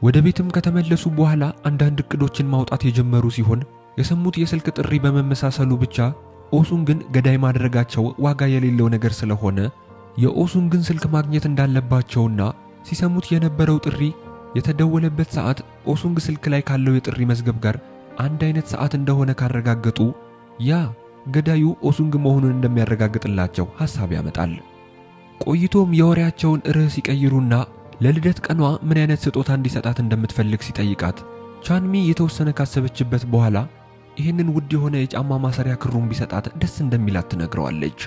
ወደ ቤትም ከተመለሱ በኋላ አንዳንድ እቅዶችን ማውጣት የጀመሩ ሲሆን የሰሙት የስልክ ጥሪ በመመሳሰሉ ብቻ ኦሱንግን ገዳይ ማድረጋቸው ዋጋ የሌለው ነገር ስለሆነ የኦሱንግን ስልክ ማግኘት እንዳለባቸውና ሲሰሙት የነበረው ጥሪ የተደወለበት ሰዓት ኦሱንግ ስልክ ላይ ካለው የጥሪ መዝገብ ጋር አንድ አይነት ሰዓት እንደሆነ ካረጋገጡ ያ ገዳዩ ኦሱንግ መሆኑን እንደሚያረጋግጥላቸው ሐሳብ ያመጣል። ቆይቶም የወሬያቸውን ርዕስ ሲቀይሩና ለልደት ቀኗ ምን አይነት ስጦታ እንዲሰጣት እንደምትፈልግ ሲጠይቃት ቻንሚ የተወሰነ ካሰበችበት በኋላ ይህንን ውድ የሆነ የጫማ ማሰሪያ ክሩን ቢሰጣት ደስ እንደሚላት ትነግረዋለች።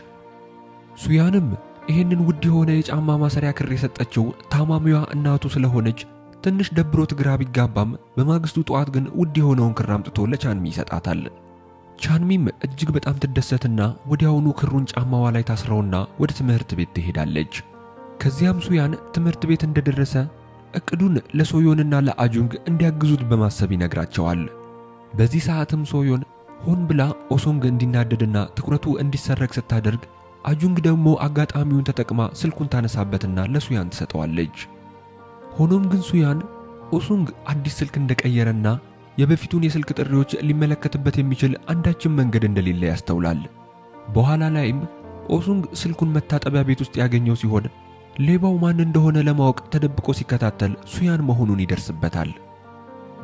ሱያንም ይህንን ውድ የሆነ የጫማ ማሰሪያ ክር የሰጠችው ታማሚዋ እናቱ ስለሆነች ትንሽ ደብሮት ግራ ቢጋባም በማግስቱ ጠዋት ግን ውድ የሆነውን ክር አምጥቶ ለቻንሚ ይሰጣታል። ቻንሚም እጅግ በጣም ትደሰትና ወዲያውኑ ክሩን ጫማዋ ላይ ታስረውና ወደ ትምህርት ቤት ትሄዳለች። ከዚያም ሱያን ትምህርት ቤት እንደደረሰ እቅዱን ለሶዮንና ለአጁንግ እንዲያግዙት በማሰብ ይነግራቸዋል። በዚህ ሰዓትም ሶዮን ሆን ብላ ኦሱንግ እንዲናደድና ትኩረቱ እንዲሰረቅ ስታደርግ አጁንግ ደግሞ አጋጣሚውን ተጠቅማ ስልኩን ታነሳበትና ለሱያን ትሰጠዋለች። ሆኖም ግን ሱያን ኦሱንግ አዲስ ስልክ እንደቀየረና የበፊቱን የስልክ ጥሪዎች ሊመለከትበት የሚችል አንዳችም መንገድ እንደሌለ ያስተውላል። በኋላ ላይም ኦሱንግ ስልኩን መታጠቢያ ቤት ውስጥ ያገኘው ሲሆን ሌባው ማን እንደሆነ ለማወቅ ተደብቆ ሲከታተል ሱያን መሆኑን ይደርስበታል።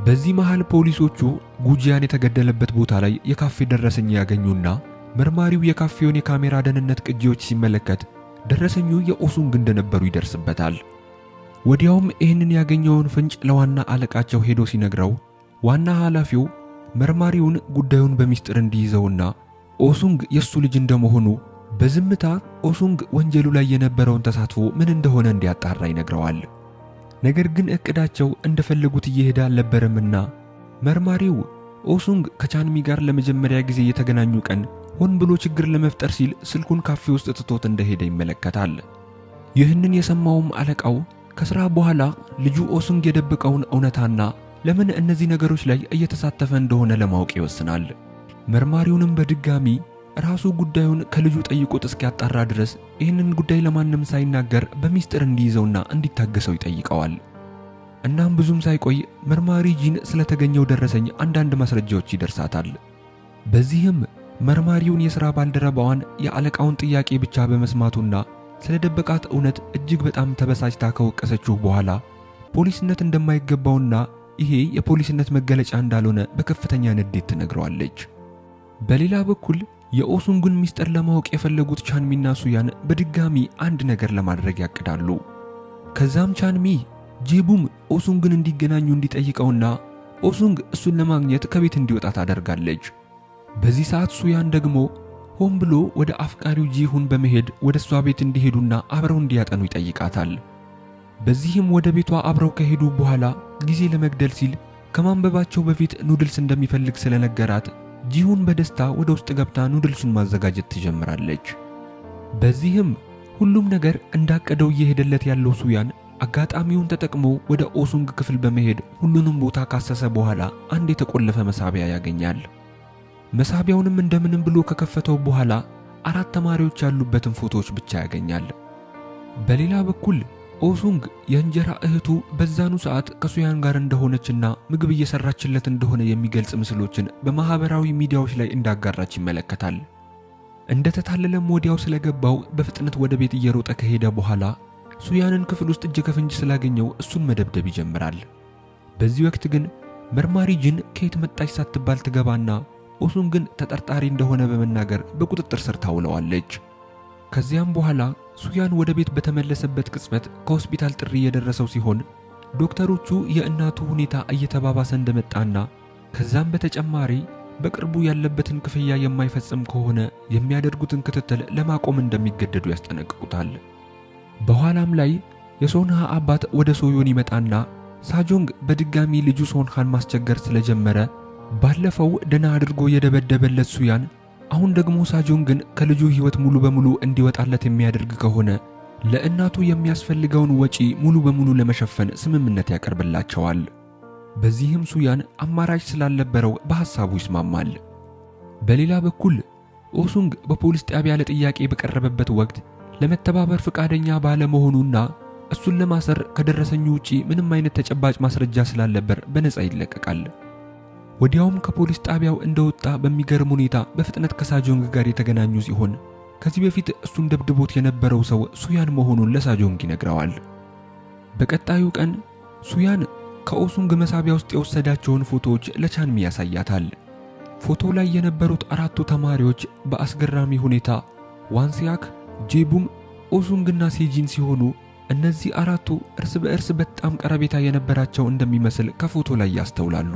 በዚህ መሃል ፖሊሶቹ ጉጂያን የተገደለበት ቦታ ላይ የካፌ ደረሰኝ ያገኙና መርማሪው የካፌውን የካሜራ ደህንነት ቅጂዎች ሲመለከት ደረሰኙ የኦሱንግ እንደነበሩ ይደርስበታል። ወዲያውም ይህንን ያገኘውን ፍንጭ ለዋና አለቃቸው ሄዶ ሲነግረው ዋና ኃላፊው መርማሪውን ጉዳዩን በሚስጥር እንዲይዘውና ኦሱንግ የሱ ልጅ እንደመሆኑ በዝምታ ኦሱንግ ወንጀሉ ላይ የነበረውን ተሳትፎ ምን እንደሆነ እንዲያጣራ ይነግረዋል። ነገር ግን እቅዳቸው እንደፈለጉት እየሄደ አልነበረምና መርማሪው ኦሱንግ ከቻንሚ ጋር ለመጀመሪያ ጊዜ የተገናኙ ቀን ሆን ብሎ ችግር ለመፍጠር ሲል ስልኩን ካፌ ውስጥ ትቶት እንደሄደ ይመለከታል። ይህንን የሰማውም አለቃው ከሥራ በኋላ ልጁ ኦሱንግ የደበቀውን እውነታና ለምን እነዚህ ነገሮች ላይ እየተሳተፈ እንደሆነ ለማወቅ ይወስናል። መርማሪውንም በድጋሚ ራሱ ጉዳዩን ከልጁ ጠይቆት እስኪያጣራ ድረስ ይህንን ጉዳይ ለማንም ሳይናገር በሚስጥር እንዲይዘውና እንዲታገሰው ይጠይቀዋል። እናም ብዙም ሳይቆይ መርማሪ ጂን ስለተገኘው ደረሰኝ አንዳንድ ማስረጃዎች ይደርሳታል። በዚህም መርማሪውን የሥራ ባልደረባዋን የአለቃውን ጥያቄ ብቻ በመስማቱና ስለደበቃት እውነት እጅግ በጣም ተበሳጭታ ከወቀሰችው በኋላ ፖሊስነት እንደማይገባውና ይሄ የፖሊስነት መገለጫ እንዳልሆነ በከፍተኛ ንዴት ትነግረዋለች። በሌላ በኩል የኦሱንግን ሚስጥር ለማወቅ የፈለጉት ቻንሚና ሱያን በድጋሚ አንድ ነገር ለማድረግ ያቅዳሉ። ከዛም ቻንሚ ጄቡም ኦሱንግን እንዲገናኙ እንዲጠይቀውና ኦሱንግ እሱን ለማግኘት ከቤት እንዲወጣ ታደርጋለች። በዚህ ሰዓት ሱያን ደግሞ ሆን ብሎ ወደ አፍቃሪው ጂሁን በመሄድ ወደ እሷ ቤት እንዲሄዱና አብረው እንዲያጠኑ ይጠይቃታል። በዚህም ወደ ቤቷ አብረው ከሄዱ በኋላ ጊዜ ለመግደል ሲል ከማንበባቸው በፊት ኑድልስ እንደሚፈልግ ስለነገራት ጂሁን በደስታ ወደ ውስጥ ገብታ ኑድልሱን ማዘጋጀት ትጀምራለች። በዚህም ሁሉም ነገር እንዳቀደው እየሄደለት ያለው ሱያን አጋጣሚውን ተጠቅሞ ወደ ኦሱንግ ክፍል በመሄድ ሁሉንም ቦታ ካሰሰ በኋላ አንድ የተቆለፈ መሳቢያ ያገኛል። መሳቢያውንም እንደምንም ብሎ ከከፈተው በኋላ 4 ተማሪዎች ያሉበትን ፎቶዎች ብቻ ያገኛል። በሌላ በኩል ኦሱንግ የእንጀራ እህቱ በዛኑ ሰዓት ከሱያን ጋር እንደሆነችና ምግብ እየሰራችለት እንደሆነ የሚገልጽ ምስሎችን በማህበራዊ ሚዲያዎች ላይ እንዳጋራች ይመለከታል። እንደተታለለም ወዲያው ስለገባው በፍጥነት ወደ ቤት እየሮጠ ከሄደ በኋላ ሱያንን ክፍል ውስጥ እጅ ከፍንጅ ስላገኘው እሱን መደብደብ ይጀምራል። በዚህ ወቅት ግን መርማሪ ጂን ከየት መጣች ሳትባል ትገባና ኦሱንግን ተጠርጣሪ እንደሆነ በመናገር በቁጥጥር ስር ታውለዋለች። ከዚያም በኋላ ሱያን ወደ ቤት በተመለሰበት ቅጽበት ከሆስፒታል ጥሪ የደረሰው ሲሆን ዶክተሮቹ የእናቱ ሁኔታ እየተባባሰ እንደመጣና ከዛም በተጨማሪ በቅርቡ ያለበትን ክፍያ የማይፈጽም ከሆነ የሚያደርጉትን ክትትል ለማቆም እንደሚገደዱ ያስጠነቅቁታል። በኋላም ላይ የሶንሃ አባት ወደ ሶዮን ይመጣና ሳጆንግ በድጋሚ ልጁ ሶንሃን ማስቸገር ስለጀመረ ባለፈው ደና አድርጎ የደበደበለት ሱያን አሁን ደግሞ ሳጆንግን ከልጁ ሕይወት ሙሉ በሙሉ እንዲወጣለት የሚያደርግ ከሆነ ለእናቱ የሚያስፈልገውን ወጪ ሙሉ በሙሉ ለመሸፈን ስምምነት ያቀርብላቸዋል። በዚህም ሱያን አማራጭ ስላልነበረው በሐሳቡ ይስማማል። በሌላ በኩል ኦሱንግ በፖሊስ ጣቢያ ለጥያቄ በቀረበበት ወቅት ለመተባበር ፈቃደኛ ባለመሆኑና እሱን ለማሰር ከደረሰኙ ውጪ ምንም አይነት ተጨባጭ ማስረጃ ስላልነበር በነፃ ይለቀቃል። ወዲያውም ከፖሊስ ጣቢያው እንደወጣ በሚገርም ሁኔታ በፍጥነት ከሳጆንግ ጋር የተገናኙ ሲሆን ከዚህ በፊት እሱን ደብድቦት የነበረው ሰው ሱያን መሆኑን ለሳጆንግ ይነግረዋል። በቀጣዩ ቀን ሱያን ከኦሱንግ መሳቢያ ውስጥ የወሰዳቸውን ፎቶዎች ለቻንሚ ያሳያታል። ፎቶ ላይ የነበሩት አራቱ ተማሪዎች በአስገራሚ ሁኔታ ዋንሲያክ፣ ጄቡም፣ ኦሱንግና ሴጂን ሲሆኑ እነዚህ አራቱ እርስ በእርስ በጣም ቀረቤታ የነበራቸው እንደሚመስል ከፎቶ ላይ ያስተውላሉ።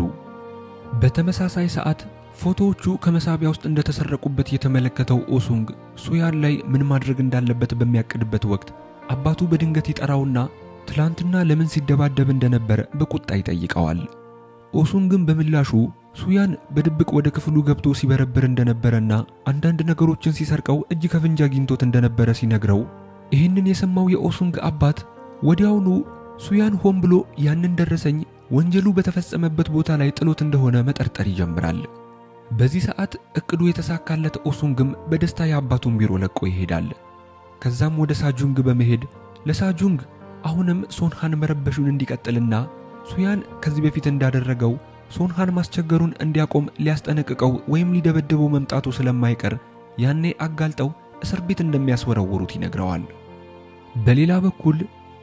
በተመሳሳይ ሰዓት ፎቶዎቹ ከመሳቢያ ውስጥ እንደተሰረቁበት የተመለከተው ኦሱንግ ሱያን ላይ ምን ማድረግ እንዳለበት በሚያቅድበት ወቅት አባቱ በድንገት ይጠራውና ትላንትና ለምን ሲደባደብ እንደነበር በቁጣ ይጠይቀዋል። ኦሱንግም በምላሹ ሱያን በድብቅ ወደ ክፍሉ ገብቶ ሲበረብር እንደነበረና አንዳንድ ነገሮችን ሲሰርቀው እጅ ከፍንጅ አግኝቶት እንደነበረ ሲነግረው ይህንን የሰማው የኦሱንግ አባት ወዲያውኑ ሱያን ሆን ብሎ ያንን ደረሰኝ ወንጀሉ በተፈጸመበት ቦታ ላይ ጥሎት እንደሆነ መጠርጠር ይጀምራል። በዚህ ሰዓት እቅዱ የተሳካለት ኦሱንግም በደስታ የአባቱን ቢሮ ለቆ ይሄዳል። ከዛም ወደ ሳጁንግ በመሄድ ለሳጁንግ አሁንም ሶንሃን መረበሹን እንዲቀጥልና ሱያን ከዚህ በፊት እንዳደረገው ሶንሃን ማስቸገሩን እንዲያቆም ሊያስጠነቅቀው ወይም ሊደበድበው መምጣቱ ስለማይቀር ያኔ አጋልጠው እስር ቤት እንደሚያስወረውሩት ይነግረዋል። በሌላ በኩል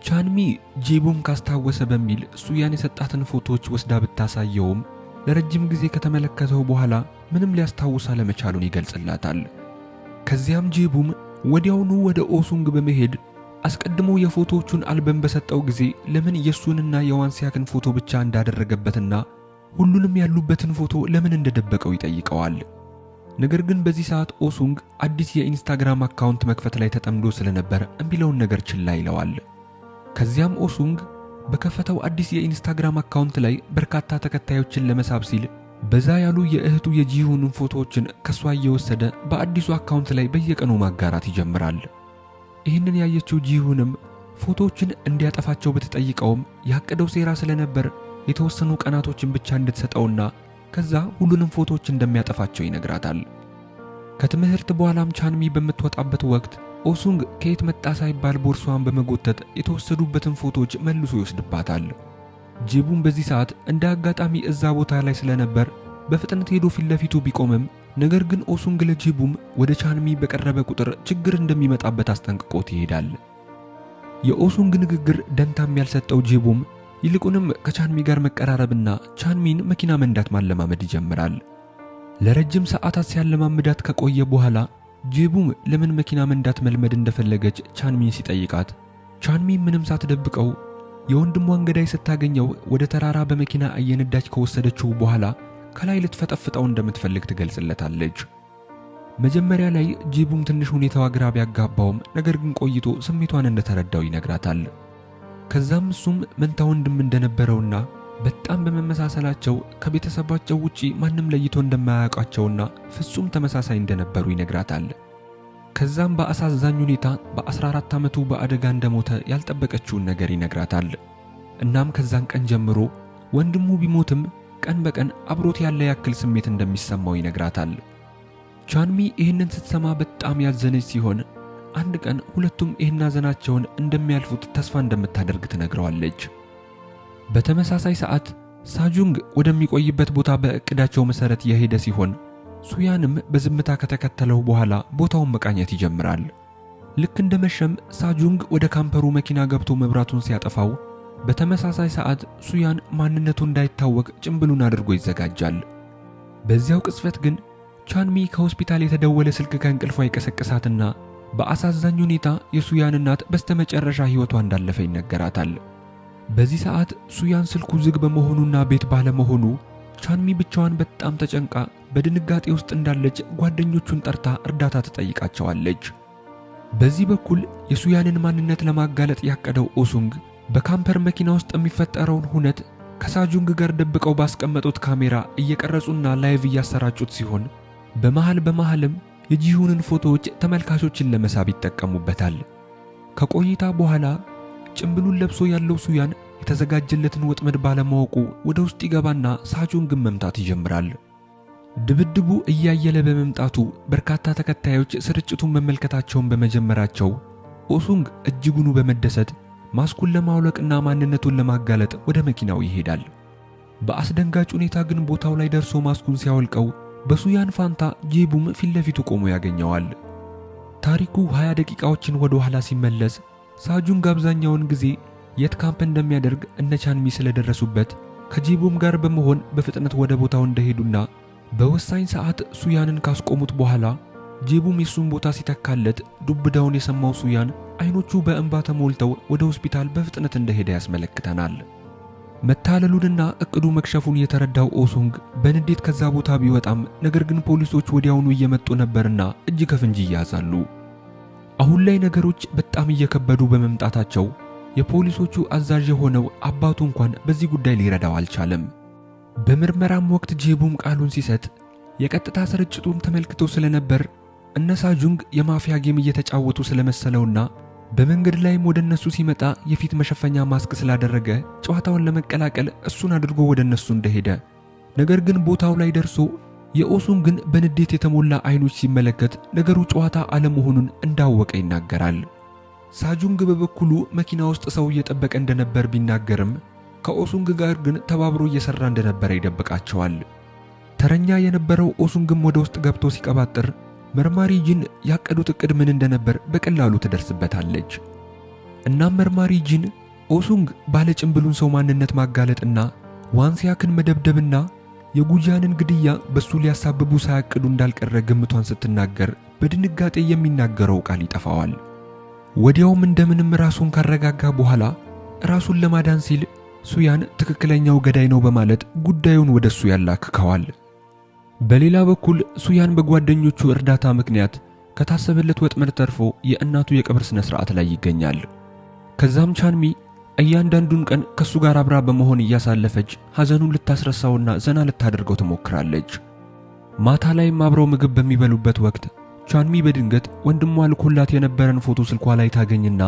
ቻንሚ ጄቡም ካስታወሰ በሚል ሱያን የሰጣትን ፎቶዎች ወስዳ ብታሳየውም ለረጅም ጊዜ ከተመለከተው በኋላ ምንም ሊያስታውስ አለመቻሉን ይገልጽላታል። ከዚያም ጄቡም ወዲያውኑ ወደ ኦሱንግ በመሄድ አስቀድሞ የፎቶዎቹን አልበም በሰጠው ጊዜ ለምን የሱንና የዋንሲያክን ፎቶ ብቻ እንዳደረገበትና ሁሉንም ያሉበትን ፎቶ ለምን እንደደበቀው ይጠይቀዋል። ነገር ግን በዚህ ሰዓት ኦሱንግ አዲስ የኢንስታግራም አካውንት መክፈት ላይ ተጠምዶ ስለነበር እምቢለውን ነገር ችላ ይለዋል። ከዚያም ኦሱንግ በከፈተው አዲስ የኢንስታግራም አካውንት ላይ በርካታ ተከታዮችን ለመሳብ ሲል በዛ ያሉ የእህቱ የጂሁንን ፎቶዎችን ከሷ እየወሰደ በአዲሱ አካውንት ላይ በየቀኑ ማጋራት ይጀምራል። ይህንን ያየችው ጂሁንም ፎቶዎችን እንዲያጠፋቸው ብትጠይቀውም ያቀደው ሴራ ስለነበር የተወሰኑ ቀናቶችን ብቻ እንድትሰጠውና ከዛ ሁሉንም ፎቶዎች እንደሚያጠፋቸው ይነግራታል። ከትምህርት በኋላም ቻንሚ በምትወጣበት ወቅት ኦሱንግ ከየት መጣ ሳይባል ቦርሷን በመጎተት የተወሰዱበትን ፎቶዎች መልሶ ይወስድባታል። ጄቡም በዚህ ሰዓት እንደ አጋጣሚ እዛ ቦታ ላይ ስለነበር በፍጥነት ሄዶ ፊት ለፊቱ ቢቆምም ነገር ግን ኦሱንግ ለጄቡም ወደ ቻንሚ በቀረበ ቁጥር ችግር እንደሚመጣበት አስጠንቅቆት ይሄዳል። የኦሱንግ ንግግር ደንታም ያልሰጠው ጄቡም ይልቁንም ከቻንሚ ጋር መቀራረብና ቻንሚን መኪና መንዳት ማለማመድ ይጀምራል። ለረጅም ሰዓታት ሲያለማምዳት ከቆየ በኋላ ጄቡም ለምን መኪና መንዳት መልመድ እንደፈለገች ቻንሚን ሲጠይቃት ቻንሚ ምንም ሳትደብቀው የወንድሟን ገዳይ ስታገኘው ወደ ተራራ በመኪና እየነዳች ከወሰደችው በኋላ ከላይ ልትፈጠፍጠው እንደምትፈልግ ትገልጽለታለች። መጀመሪያ ላይ ጄቡም ትንሽ ሁኔታዋ ግራ ቢያጋባውም ነገር ግን ቆይቶ ስሜቷን እንደተረዳው ይነግራታል። ከዛም እሱም መንታ ወንድም እንደነበረውና በጣም በመመሳሰላቸው ከቤተሰባቸው ውጪ ማንም ለይቶ እንደማያውቃቸውና ፍጹም ተመሳሳይ እንደነበሩ ይነግራታል። ከዛም በአሳዛኝ ሁኔታ በ14 ዓመቱ በአደጋ እንደሞተ ያልጠበቀችውን ነገር ይነግራታል። እናም ከዛን ቀን ጀምሮ ወንድሙ ቢሞትም ቀን በቀን አብሮት ያለ ያክል ስሜት እንደሚሰማው ይነግራታል። ቻንሚ ይህንን ስትሰማ በጣም ያዘነች ሲሆን አንድ ቀን ሁለቱም ይህን ሐዘናቸውን እንደሚያልፉት ተስፋ እንደምታደርግ ትነግረዋለች። በተመሳሳይ ሰዓት ሳጁንግ ወደሚቆይበት ቦታ በእቅዳቸው መሰረት የሄደ ሲሆን ሱያንም በዝምታ ከተከተለው በኋላ ቦታውን መቃኘት ይጀምራል። ልክ እንደመሸም ሳጁንግ ወደ ካምፐሩ መኪና ገብቶ መብራቱን ሲያጠፋው በተመሳሳይ ሰዓት ሱያን ማንነቱ እንዳይታወቅ ጭምብሉን አድርጎ ይዘጋጃል። በዚያው ቅጽበት ግን ቻንሚ ከሆስፒታል የተደወለ ስልክ ከእንቅልፏ ይቀሰቅሳትና በአሳዛኝ ሁኔታ የሱያን እናት በስተመጨረሻ ሕይወቷ እንዳለፈ ይነገራታል። በዚህ ሰዓት ሱያን ስልኩ ዝግ በመሆኑና ቤት ባለመሆኑ ቻንሚ ብቻዋን በጣም ተጨንቃ በድንጋጤ ውስጥ እንዳለች ጓደኞቹን ጠርታ እርዳታ ትጠይቃቸዋለች። በዚህ በኩል የሱያንን ማንነት ለማጋለጥ ያቀደው ኦሱንግ በካምፐር መኪና ውስጥ የሚፈጠረውን ሁነት ከሳጁንግ ጋር ደብቀው ባስቀመጡት ካሜራ እየቀረጹና ላይቭ እያሰራጩት ሲሆን በመሃልም የጂሁንን ፎቶዎች ተመልካቾችን ለመሳብ ይጠቀሙበታል። ከቆይታ በኋላ ጭምብሉን ለብሶ ያለው ሱያን የተዘጋጀለትን ወጥመድ ባለማወቁ ወደ ውስጥ ይገባና ሳጁንግን መምታት ይጀምራል። ድብድቡ እያየለ በመምጣቱ በርካታ ተከታዮች ስርጭቱን መመልከታቸውን በመጀመራቸው ኦሱንግ እጅጉኑ በመደሰት ማስኩን ለማውለቅና ማንነቱን ለማጋለጥ ወደ መኪናው ይሄዳል። በአስደንጋጭ ሁኔታ ግን ቦታው ላይ ደርሶ ማስኩን ሲያወልቀው በሱያን ፋንታ ጄቡም ፊት ለፊቱ ቆሞ ያገኘዋል። ታሪኩ 20 ደቂቃዎችን ወደ ኋላ ሲመለስ ሳጁንግ አብዛኛውን ጊዜ የት ካምፕ እንደሚያደርግ እነ ቻንሚ ስለደረሱበት ከጄቡም ጋር በመሆን በፍጥነት ወደ ቦታው እንደሄዱና በወሳኝ ሰዓት ሱያንን ካስቆሙት በኋላ ጄቡም የሱን ቦታ ሲተካለት ዱብዳውን የሰማው ሱያን አይኖቹ በእንባ ተሞልተው ወደ ሆስፒታል በፍጥነት እንደሄደ ያስመለክተናል። መታለሉንና እቅዱ መክሸፉን የተረዳው ኦሱንግ በንዴት ከዛ ቦታ ቢወጣም ነገር ግን ፖሊሶች ወዲያውኑ እየመጡ ነበርና እጅ ከፍንጅ ይያዛሉ። አሁን ላይ ነገሮች በጣም እየከበዱ በመምጣታቸው የፖሊሶቹ አዛዥ የሆነው አባቱ እንኳን በዚህ ጉዳይ ሊረዳው አልቻለም። በምርመራም ወቅት ጄቡም ቃሉን ሲሰጥ የቀጥታ ስርጭቱን ተመልክቶ ስለነበር እነ ሳጁንግ የማፊያ ጌም እየተጫወቱ ስለመሰለውና በመንገድ ላይም ወደ እነሱ ሲመጣ የፊት መሸፈኛ ማስክ ስላደረገ ጨዋታውን ለመቀላቀል እሱን አድርጎ ወደ እነሱ እንደሄደ፣ ነገር ግን ቦታው ላይ ደርሶ የኦሱንግን በንዴት የተሞላ አይኖች ሲመለከት ነገሩ ጨዋታ አለመሆኑን እንዳወቀ ይናገራል። ሳጁንግ በበኩሉ መኪና ውስጥ ሰው እየጠበቀ እንደነበር ቢናገርም ከኦሱንግ ጋር ግን ተባብሮ እየሰራ እንደነበረ ይደብቃቸዋል። ተረኛ የነበረው ኦሱንግም ወደ ውስጥ ገብቶ ሲቀባጥር መርማሪ ጂን ያቀዱት እቅድ ምን እንደነበር በቀላሉ ትደርስበታለች። እናም መርማሪ ጂን ኦሱንግ ባለጭምብሉን ሰው ማንነት ማጋለጥና ዋንሲያክን መደብደብና የጉጃንን ግድያ በሱ ሊያሳብቡ ሳያቅዱ እንዳልቀረ ግምቷን ስትናገር በድንጋጤ የሚናገረው ቃል ይጠፋዋል። ወዲያውም እንደምንም ራሱን ካረጋጋ በኋላ ራሱን ለማዳን ሲል ሱያን ትክክለኛው ገዳይ ነው በማለት ጉዳዩን ወደሱ ያላክከዋል። በሌላ በኩል ሱያን በጓደኞቹ እርዳታ ምክንያት ከታሰበለት ወጥመድ ተርፎ የእናቱ የቀብር ስነ ስርዓት ላይ ይገኛል። ከዛም ቻንሚ እያንዳንዱን ቀን ከሱ ጋር አብራ በመሆን እያሳለፈች ሐዘኑን ልታስረሳውና ዘና ልታደርገው ትሞክራለች። ማታ ላይም አብረው ምግብ በሚበሉበት ወቅት ቻንሚ በድንገት ወንድሟ ልኮላት የነበረን ፎቶ ስልኳ ላይ ታገኝና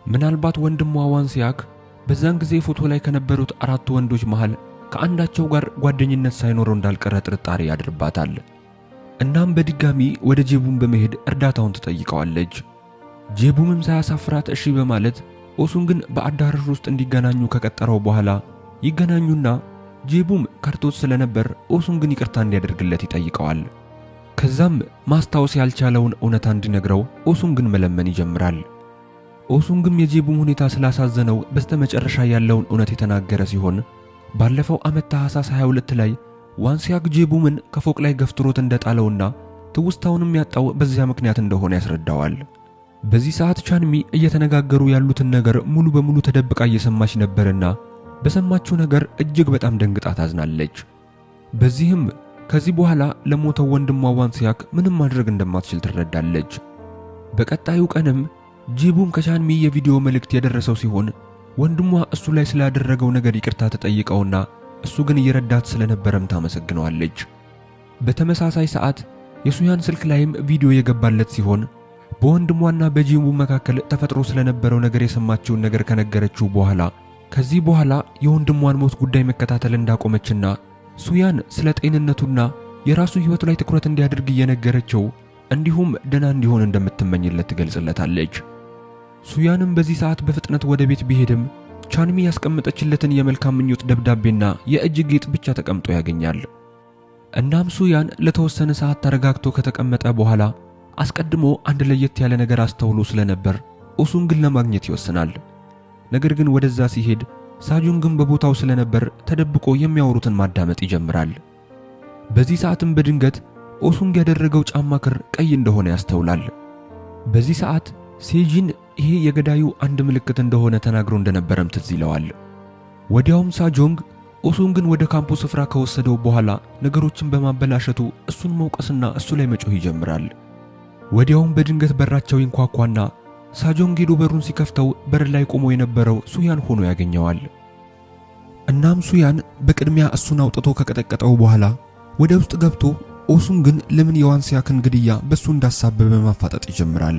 ምናልባት ወንድሟ ዋንሲያክ በዛን ጊዜ ፎቶ ላይ ከነበሩት 4 ወንዶች መሃል ከአንዳቸው ጋር ጓደኝነት ሳይኖረው እንዳልቀረ ጥርጣሬ ያድርባታል። እናም በድጋሚ ወደ ጄቡም በመሄድ እርዳታውን ትጠይቀዋለች። ጄቡምም ሳያሳፍራት እሺ በማለት ኦሱንግን በአዳራሽ ውስጥ እንዲገናኙ ከቀጠረው በኋላ ይገናኙና ጄቡም ከርቶት ስለነበር ኦሱንግን ይቅርታ እንዲያደርግለት ይጠይቀዋል። ከዛም ማስታወስ ያልቻለውን እውነታ እንዲነግረው ኦሱንግን መለመን ይጀምራል። ኦሱንግም የጄቡም ሁኔታ ስላሳዘነው በስተመጨረሻ ያለውን እውነት የተናገረ ሲሆን ባለፈው ዓመት ታህሳስ 22 ላይ ዋንሲያክ ጄቡምን ከፎቅ ላይ ገፍትሮት እንደጣለውና ትውስታውንም ያጣው በዚያ ምክንያት እንደሆነ ያስረዳዋል። በዚህ ሰዓት ቻንሚ እየተነጋገሩ ያሉትን ነገር ሙሉ በሙሉ ተደብቃ እየሰማች ነበርና በሰማችው ነገር እጅግ በጣም ደንግጣ ታዝናለች። በዚህም ከዚህ በኋላ ለሞተው ወንድሟ ዋንሲያክ ምንም ማድረግ እንደማትችል ትረዳለች። በቀጣዩ ቀንም ጄቡም ከቻንሚ የቪዲዮ መልእክት የደረሰው ሲሆን ወንድሟ እሱ ላይ ስላደረገው ነገር ይቅርታ ተጠይቀውና እሱ ግን እየረዳት ስለነበረም ታመሰግነዋለች። በተመሳሳይ ሰዓት የሱያን ስልክ ላይም ቪዲዮ የገባለት ሲሆን በወንድሟና በጄቡ መካከል ተፈጥሮ ስለነበረው ነገር የሰማችውን ነገር ከነገረችው በኋላ ከዚህ በኋላ የወንድሟን ሞት ጉዳይ መከታተል እንዳቆመችና ሱያን ስለ ጤንነቱና የራሱ ሕይወት ላይ ትኩረት እንዲያደርግ እየነገረችው እንዲሁም ደህና እንዲሆን እንደምትመኝለት ትገልጽለታለች። ሱያንም በዚህ ሰዓት በፍጥነት ወደ ቤት ቢሄድም ቻንሚ ያስቀመጠችለትን የመልካም ምኞት ደብዳቤና የእጅ ጌጥ ብቻ ተቀምጦ ያገኛል። እናም ሱያን ለተወሰነ ሰዓት ተረጋግቶ ከተቀመጠ በኋላ አስቀድሞ አንድ ለየት ያለ ነገር አስተውሎ ስለነበር ኦሱንግን ለማግኘት ይወስናል። ነገር ግን ወደዛ ሲሄድ ሳጁንግን በቦታው ስለነበር ተደብቆ የሚያወሩትን ማዳመጥ ይጀምራል። በዚህ ሰዓትም በድንገት ኦሱንግ ያደረገው ጫማ ክር ቀይ እንደሆነ ያስተውላል። በዚህ ሰዓት ሴጂን ይሄ የገዳዩ አንድ ምልክት እንደሆነ ተናግሮ እንደነበረም ትዝ ይለዋል። ወዲያውም ሳጆንግ ኦሱንግን ወደ ካምፑ ስፍራ ከወሰደው በኋላ ነገሮችን በማበላሸቱ እሱን መውቀስና እሱ ላይ መጮህ ይጀምራል። ወዲያውም በድንገት በራቸው ይንኳኳና ሳጆንግ ሄዶ በሩን ሲከፍተው በር ላይ ቆሞ የነበረው ሱያን ሆኖ ያገኘዋል። እናም ሱያን በቅድሚያ እሱን አውጥቶ ከቀጠቀጠው በኋላ ወደ ውስጥ ገብቶ ኦሱንግን ለምን የዋንሲያክን ግድያ በሱ እንዳሳበበ ማፋጠጥ ይጀምራል።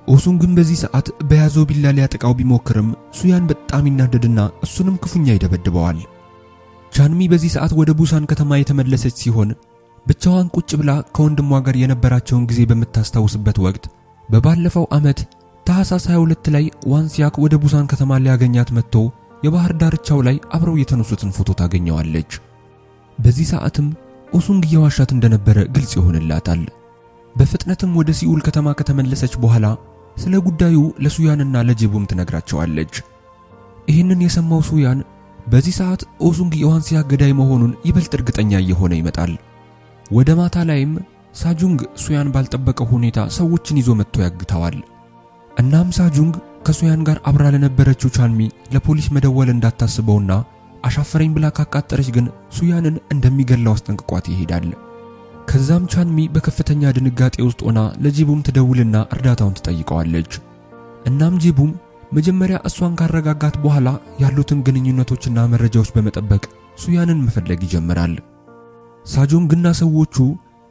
ኦሱንግን በዚህ ሰዓት በያዘው ቢላ ሊያጠቃው ቢሞክርም ሱያን በጣም ይናደድና እሱንም ክፉኛ ይደበድበዋል። ቻንሚ በዚህ ሰዓት ወደ ቡሳን ከተማ የተመለሰች ሲሆን ብቻዋን ቁጭ ብላ ከወንድሟ ጋር የነበራቸውን ጊዜ በምታስታውስበት ወቅት በባለፈው ዓመት ታህሳስ 22 ላይ ዋንሲያክ ወደ ቡሳን ከተማ ሊያገኛት መጥቶ የባህር ዳርቻው ላይ አብረው የተነሱትን ፎቶ ታገኘዋለች። በዚህ ሰዓትም ኦሱንግ የዋሻት እንደነበረ ግልጽ ይሆንላታል። በፍጥነትም ወደ ሲኡል ከተማ ከተመለሰች በኋላ ስለ ጉዳዩ ለሱያንና ለጄቡም ትነግራቸዋለች። ይህንን የሰማው ሱያን በዚህ ሰዓት ኦሱንግ የዋንሲያክ ገዳይ መሆኑን ይበልጥ እርግጠኛ እየሆነ ይመጣል። ወደ ማታ ላይም ሳጁንግ ሱያን ባልጠበቀው ሁኔታ ሰዎችን ይዞ መጥቶ ያግተዋል። እናም ሳጁንግ ከሱያን ጋር አብራ ለነበረችው ቻንሚ ለፖሊስ መደወል እንዳታስበውና አሻፈረኝ ብላ ካቃጠረች ግን ሱያንን እንደሚገላው አስጠንቅቋት ይሄዳል። ከዛም ቻንሚ በከፍተኛ ድንጋጤ ውስጥ ሆና ለጄቡም ትደውልና እርዳታውን ትጠይቀዋለች። እናም ጄቡም መጀመሪያ እሷን ካረጋጋት በኋላ ያሉትን ግንኙነቶችና መረጃዎች በመጠበቅ ሱያንን መፈለግ ይጀምራል። ሳጆንግና ሰዎቹ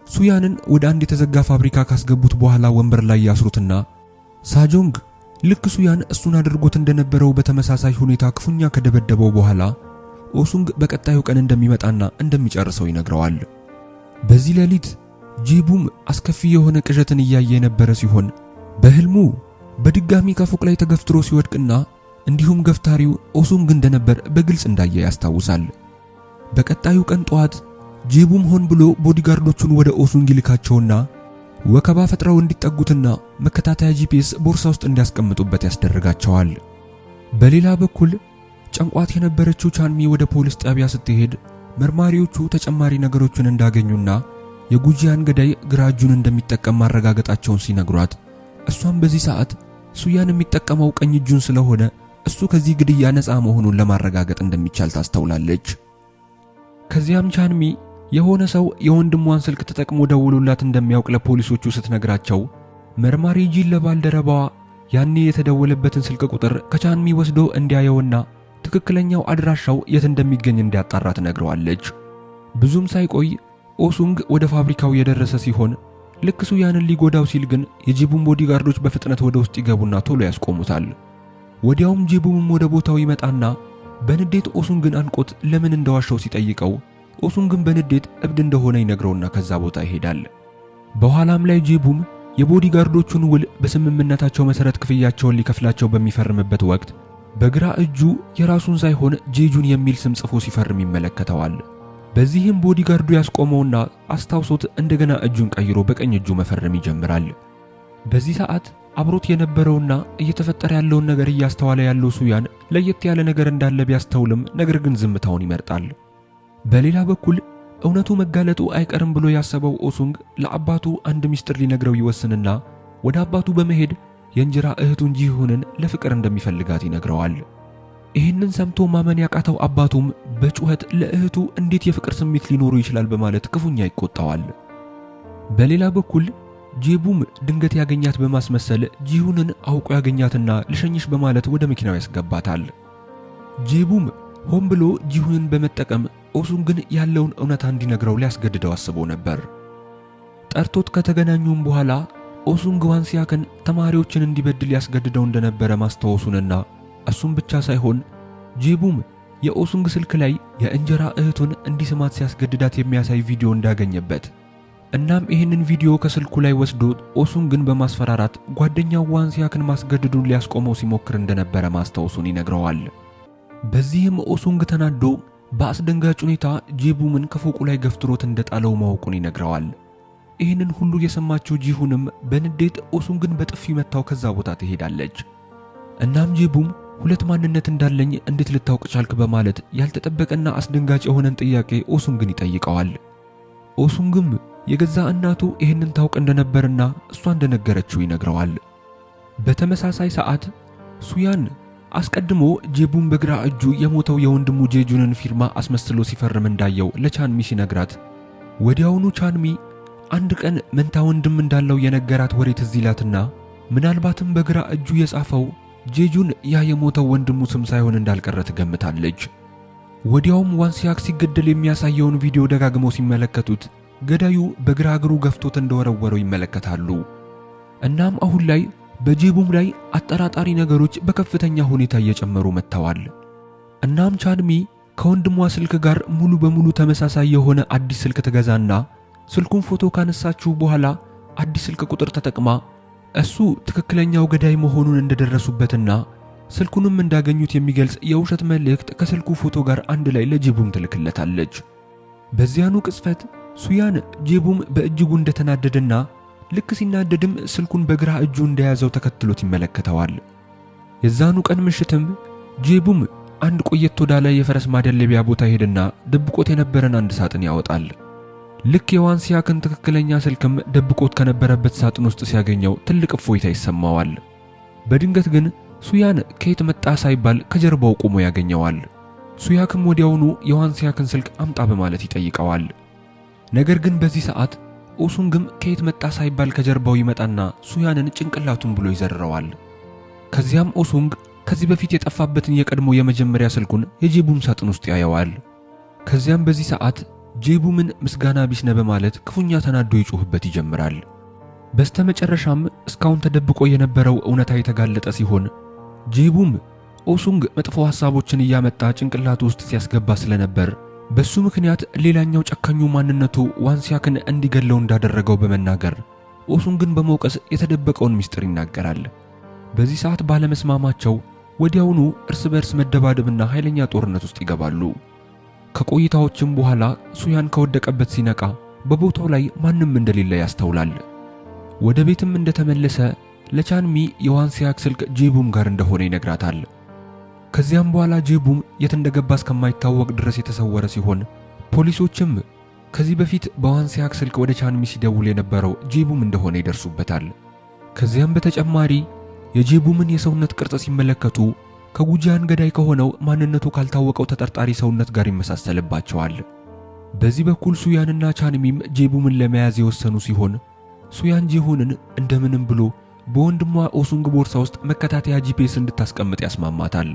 ሱያንን ወደ አንድ የተዘጋ ፋብሪካ ካስገቡት በኋላ ወንበር ላይ ያስሩትና ሳጆንግ ልክ ሱያን እሱን አድርጎት እንደነበረው በተመሳሳይ ሁኔታ ክፉኛ ከደበደበው በኋላ ኦሱንግ በቀጣዩ ቀን እንደሚመጣና እንደሚጨርሰው ይነግረዋል። በዚህ ሌሊት ጄቡም አስከፊ የሆነ ቅዠትን እያየ የነበረ ሲሆን በህልሙ በድጋሚ ከፎቅ ላይ ተገፍትሮ ሲወድቅና እንዲሁም ገፍታሪው ኦሱንግ እንደነበር በግልጽ እንዳየ ያስታውሳል። በቀጣዩ ቀን ጠዋት ጄቡም ሆን ብሎ ቦዲጋርዶቹን ወደ ኦሱንግ ይልካቸውና ወከባ ፈጥረው እንዲጠጉትና መከታተያ ጂፒኤስ ቦርሳ ውስጥ እንዲያስቀምጡበት ያስደርጋቸዋል። በሌላ በኩል ጨንቋት የነበረችው ቻንሚ ወደ ፖሊስ ጣቢያ ስትሄድ መርማሪዎቹ ተጨማሪ ነገሮችን እንዳገኙና የጉጂያን ገዳይ ግራ እጁን እንደሚጠቀም ማረጋገጣቸውን ሲነግሯት እሷም በዚህ ሰዓት ሱያን የሚጠቀመው ቀኝ እጁን ስለሆነ እሱ ከዚህ ግድያ ነፃ መሆኑን ለማረጋገጥ እንደሚቻል ታስተውላለች። ከዚያም ቻንሚ የሆነ ሰው የወንድሟን ስልክ ተጠቅሞ ደውሎላት እንደሚያውቅ ለፖሊሶቹ ስትነግራቸው መርማሪ ጂል ለባልደረባዋ ያኔ የተደወለበትን ስልክ ቁጥር ከቻንሚ ወስዶ እንዲያየውና ትክክለኛው አድራሻው የት እንደሚገኝ እንዲያጣራ ትነግረዋለች። ብዙም ሳይቆይ ኦሱንግ ወደ ፋብሪካው የደረሰ ሲሆን ልክ ሱያንን ሊጎዳው ሲል ግን የጄቡም ቦዲጋርዶች በፍጥነት ወደ ውስጥ ይገቡና ቶሎ ያስቆሙታል። ወዲያውም ጄቡም ወደ ቦታው ይመጣና በንዴት ኦሱንግን አንቆት ለምን እንደዋሻው ሲጠይቀው ኦሱንግን በንዴት እብድ እንደሆነ ይነግረውና ከዛ ቦታ ይሄዳል። በኋላም ላይ ጄቡም የቦዲጋርዶቹን ውል በስምምነታቸው መሰረት ክፍያቸውን ሊከፍላቸው በሚፈርምበት ወቅት በግራ እጁ የራሱን ሳይሆን ጄጁን የሚል ስም ጽፎ ሲፈርም ይመለከተዋል። በዚህም ቦዲጋርዱ ያስቆመውና አስታውሶት እንደገና እጁን ቀይሮ በቀኝ እጁ መፈረም ይጀምራል። በዚህ ሰዓት አብሮት የነበረውና እየተፈጠረ ያለውን ነገር እያስተዋለ ያለው ሱያን ለየት ያለ ነገር እንዳለ ቢያስተውልም ነገር ግን ዝምታውን ይመርጣል። በሌላ በኩል እውነቱ መጋለጡ አይቀርም ብሎ ያሰበው ኦሱንግ ለአባቱ አንድ ሚስጥር ሊነግረው ይወስንና ወደ አባቱ በመሄድ የእንጀራ እህቱን ጂሁንን ለፍቅር እንደሚፈልጋት ይነግረዋል። ይህንን ሰምቶ ማመን ያቃተው አባቱም በጩኸት ለእህቱ እንዴት የፍቅር ስሜት ሊኖሩ ይችላል በማለት ክፉኛ ይቆጣዋል። በሌላ በኩል ጄቡም ድንገት ያገኛት በማስመሰል ጂሁንን አውቆ ያገኛትና ልሸኝሽ በማለት ወደ መኪናው ያስገባታል። ጄቡም ሆን ብሎ ጂሁንን በመጠቀም ኦሱንግን ያለውን እውነታ እንዲነግረው ሊያስገድደው አስቦ ነበር። ጠርቶት ከተገናኙም በኋላ ኦሱንግ ዋንሲያክን ተማሪዎችን እንዲበድል ያስገድደው እንደነበረ ማስታወሱንና እሱም ብቻ ሳይሆን ጄቡም የኦሱንግ ስልክ ላይ የእንጀራ እህቱን እንዲስማት ሲያስገድዳት የሚያሳይ ቪዲዮ እንዳገኘበት እናም ይህንን ቪዲዮ ከስልኩ ላይ ወስዶ ኦሱንግን በማስፈራራት ጓደኛው ዋንሲያክን ማስገድዱን ሊያስቆመው ሲሞክር እንደነበረ ማስታወሱን ይነግረዋል። በዚህም ኦሱንግ ተናዶ በአስደንጋጭ ሁኔታ ጄቡምን ከፎቁ ላይ ገፍትሮት እንደጣለው ማወቁን ይነግረዋል። ይህንን ሁሉ የሰማችው ጂሁንም በንዴት ኦሱንግን በጥፊ መታው ከዛ ቦታ ትሄዳለች። እናም ጄቡም ሁለት ማንነት እንዳለኝ እንዴት ልታውቅ ቻልክ በማለት ያልተጠበቀና አስደንጋጭ የሆነን ጥያቄ ኦሱንግን ይጠይቀዋል። ኦሱንግም የገዛ እናቱ ይህንን ታውቅ እንደነበርና እሷ እንደነገረችው ይነግረዋል። በተመሳሳይ ሰዓት ሱያን አስቀድሞ ጄቡም በግራ እጁ የሞተው የወንድሙ ጄጁንን ፊርማ አስመስሎ ሲፈርም እንዳየው ለቻንሚ ሲነግራት ወዲያውኑ ቻንሚ አንድ ቀን መንታ ወንድም እንዳለው የነገራት ወሬ ትዝ ይላትና ምናልባትም በግራ እጁ የጻፈው ጄጁን ያ የሞተው ወንድሙ ስም ሳይሆን እንዳልቀረ ትገምታለች። ወዲያውም ዋንሲያክ ሲገደል የሚያሳየውን ቪዲዮ ደጋግመው ሲመለከቱት ገዳዩ በግራ እግሩ ገፍቶት እንደወረወረው ይመለከታሉ። እናም አሁን ላይ በጄቡም ላይ አጠራጣሪ ነገሮች በከፍተኛ ሁኔታ እየጨመሩ መጥተዋል። እናም ቻንሚ ከወንድሟ ስልክ ጋር ሙሉ በሙሉ ተመሳሳይ የሆነ አዲስ ስልክ ትገዛና ስልኩን ፎቶ ካነሳችው በኋላ አዲስ ስልክ ቁጥር ተጠቅማ እሱ ትክክለኛው ገዳይ መሆኑን እንደደረሱበትና ስልኩንም እንዳገኙት የሚገልጽ የውሸት መልእክት ከስልኩ ፎቶ ጋር አንድ ላይ ለጄቡም ትልክለታለች። በዚያኑ ቅጽበት ሱያን ጄቡም በእጅጉ እንደተናደደና ልክ ሲናደድም ስልኩን በግራ እጁ እንደያዘው ተከትሎት ይመለከተዋል። የዛኑ ቀን ምሽትም ጄቡም አንድ ቆየት ወዳለ የፈረስ ማደለቢያ ቦታ ሄድና ደብቆት የነበረን አንድ ሳጥን ያወጣል። ልክ የዋንሲያክን ትክክለኛ ስልክም ደብቆት ከነበረበት ሳጥን ውስጥ ሲያገኘው ትልቅ እፎይታ ይሰማዋል። በድንገት ግን ሱያን ከየት መጣ ሳይባል ከጀርባው ቆሞ ያገኘዋል። ሱያክም ወዲያውኑ የዋንሲያክን ስልክ አምጣ በማለት ይጠይቀዋል። ነገር ግን በዚህ ሰዓት ኦሱንግም ከየት መጣ ሳይባል ከጀርባው ይመጣና ሱያንን ጭንቅላቱን ብሎ ይዘርረዋል። ከዚያም ኦሱንግ ከዚህ በፊት የጠፋበትን የቀድሞ የመጀመሪያ ስልኩን የጄቡም ሳጥን ውስጥ ያየዋል። ከዚያም በዚህ ሰዓት ጄቡምን ምስጋና ቢስ ነህ በማለት ክፉኛ ተናዶ ይጮህበት ይጀምራል። በስተመጨረሻም እስካሁን ተደብቆ የነበረው እውነታ የተጋለጠ ሲሆን ጄቡም ኦሱንግ መጥፎ ሐሳቦችን እያመጣ ጭንቅላቱ ውስጥ ሲያስገባ ስለነበር በሱ ምክንያት ሌላኛው ጨካኙ ማንነቱ ዋንሲያክን እንዲገለው እንዳደረገው በመናገር ኦሱንግን በመውቀስ የተደበቀውን ምስጢር ይናገራል። በዚህ ሰዓት ባለመስማማቸው ወዲያውኑ እርስ በርስ መደባደብና ኃይለኛ ጦርነት ውስጥ ይገባሉ። ከቆይታዎችም በኋላ ሱያን ከወደቀበት ሲነቃ በቦታው ላይ ማንም እንደሌለ ያስተውላል። ወደ ቤትም እንደተመለሰ ለቻንሚ የዋንሲያክ ስልክ ጄቡም ጋር እንደሆነ ይነግራታል። ከዚያም በኋላ ጄቡም የት እንደገባ እስከማይታወቅ ድረስ የተሰወረ ሲሆን ፖሊሶችም ከዚህ በፊት በዋንሲያክ ስልክ ወደ ቻንሚ ሲደውል የነበረው ጄቡም እንደሆነ ይደርሱበታል። ከዚያም በተጨማሪ የጄቡምን የሰውነት ቅርጽ ሲመለከቱ ከጉጂያን ገዳይ ከሆነው ማንነቱ ካልታወቀው ተጠርጣሪ ሰውነት ጋር ይመሳሰልባቸዋል። በዚህ በኩል ሱያንና ቻንሚም ጄቡምን ለመያዝ የወሰኑ ሲሆን ሱያን ጂሁንን እንደምንም ብሎ በወንድሟ ኦሱንግ ቦርሳ ውስጥ መከታተያ ጂፒኤስ እንድታስቀምጥ ያስማማታል።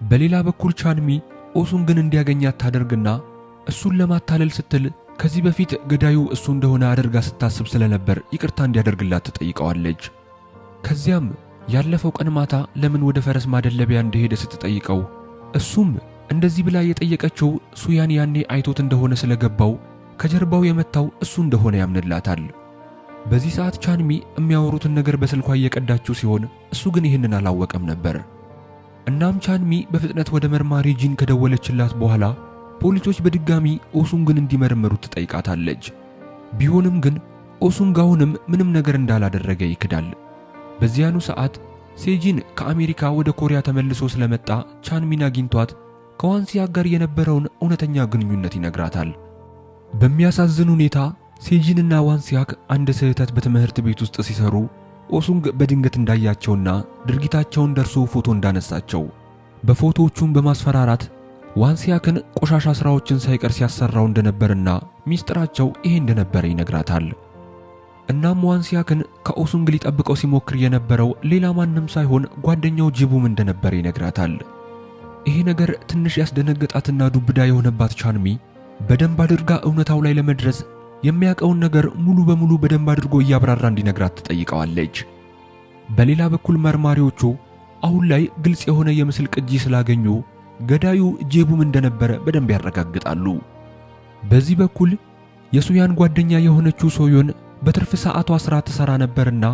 በሌላ በኩል ቻንሚ ኦሱንግን እንዲያገኛት ታደርግና እሱን ለማታለል ስትል ከዚህ በፊት ገዳዩ እሱ እንደሆነ አድርጋ ስታስብ ስለነበር ይቅርታ እንዲያደርግላት ትጠይቀዋለች። ከዚያም ያለፈው ቀን ማታ ለምን ወደ ፈረስ ማደለቢያ እንደሄደ ስትጠይቀው እሱም እንደዚህ ብላ የጠየቀችው ሱያን ያኔ አይቶት እንደሆነ ስለገባው ከጀርባው የመታው እሱ እንደሆነ ያምንላታል። በዚህ ሰዓት ቻንሚ የሚያወሩትን ነገር በስልኳ እየቀዳችው ሲሆን እሱ ግን ይህንን አላወቀም ነበር። እናም ቻንሚ በፍጥነት ወደ መርማሪ ጂን ከደወለችላት በኋላ ፖሊሶች በድጋሚ ኦሱንግን እንዲመረምሩት ትጠይቃታለች። ቢሆንም ግን ኦሱንግ አሁንም ምንም ነገር እንዳላደረገ ይክዳል። በዚያኑ ሰዓት ሴጂን ከአሜሪካ ወደ ኮሪያ ተመልሶ ስለመጣ ቻንሚን አግኝቷት ከዋንሲያክ ጋር የነበረውን እውነተኛ ግንኙነት ይነግራታል። በሚያሳዝን ሁኔታ ሴጂንና ዋንሲያክ አንድ ስህተት በትምህርት ቤት ውስጥ ሲሰሩ ኦሱንግ በድንገት እንዳያቸውና ድርጊታቸውን ደርሶ ፎቶ እንዳነሳቸው በፎቶዎቹም በማስፈራራት ዋንሲያክን ቆሻሻ ስራዎችን ሳይቀር ሲያሰራው እንደነበርና ሚስጥራቸው ይሄ እንደነበረ ይነግራታል። እናም ዋንሲያክን ከኦሱንግ ሊጠብቀው ሲሞክር የነበረው ሌላ ማንም ሳይሆን ጓደኛው ጄቡም እንደነበረ ይነግራታል። ይሄ ነገር ትንሽ ያስደነገጣትና ዱብዳ የሆነባት ቻንሚ በደንብ አድርጋ እውነታው ላይ ለመድረስ የሚያውቀውን ነገር ሙሉ በሙሉ በደንብ አድርጎ እያብራራ እንዲነግራት ትጠይቀዋለች። በሌላ በኩል መርማሪዎቹ አሁን ላይ ግልጽ የሆነ የምስል ቅጂ ስላገኙ ገዳዩ ጄቡም እንደነበረ በደንብ ያረጋግጣሉ። በዚህ በኩል የሱያን ጓደኛ የሆነችው ሶዮን በትርፍ ሰዓቷ ስራ ትሰራ ነበርና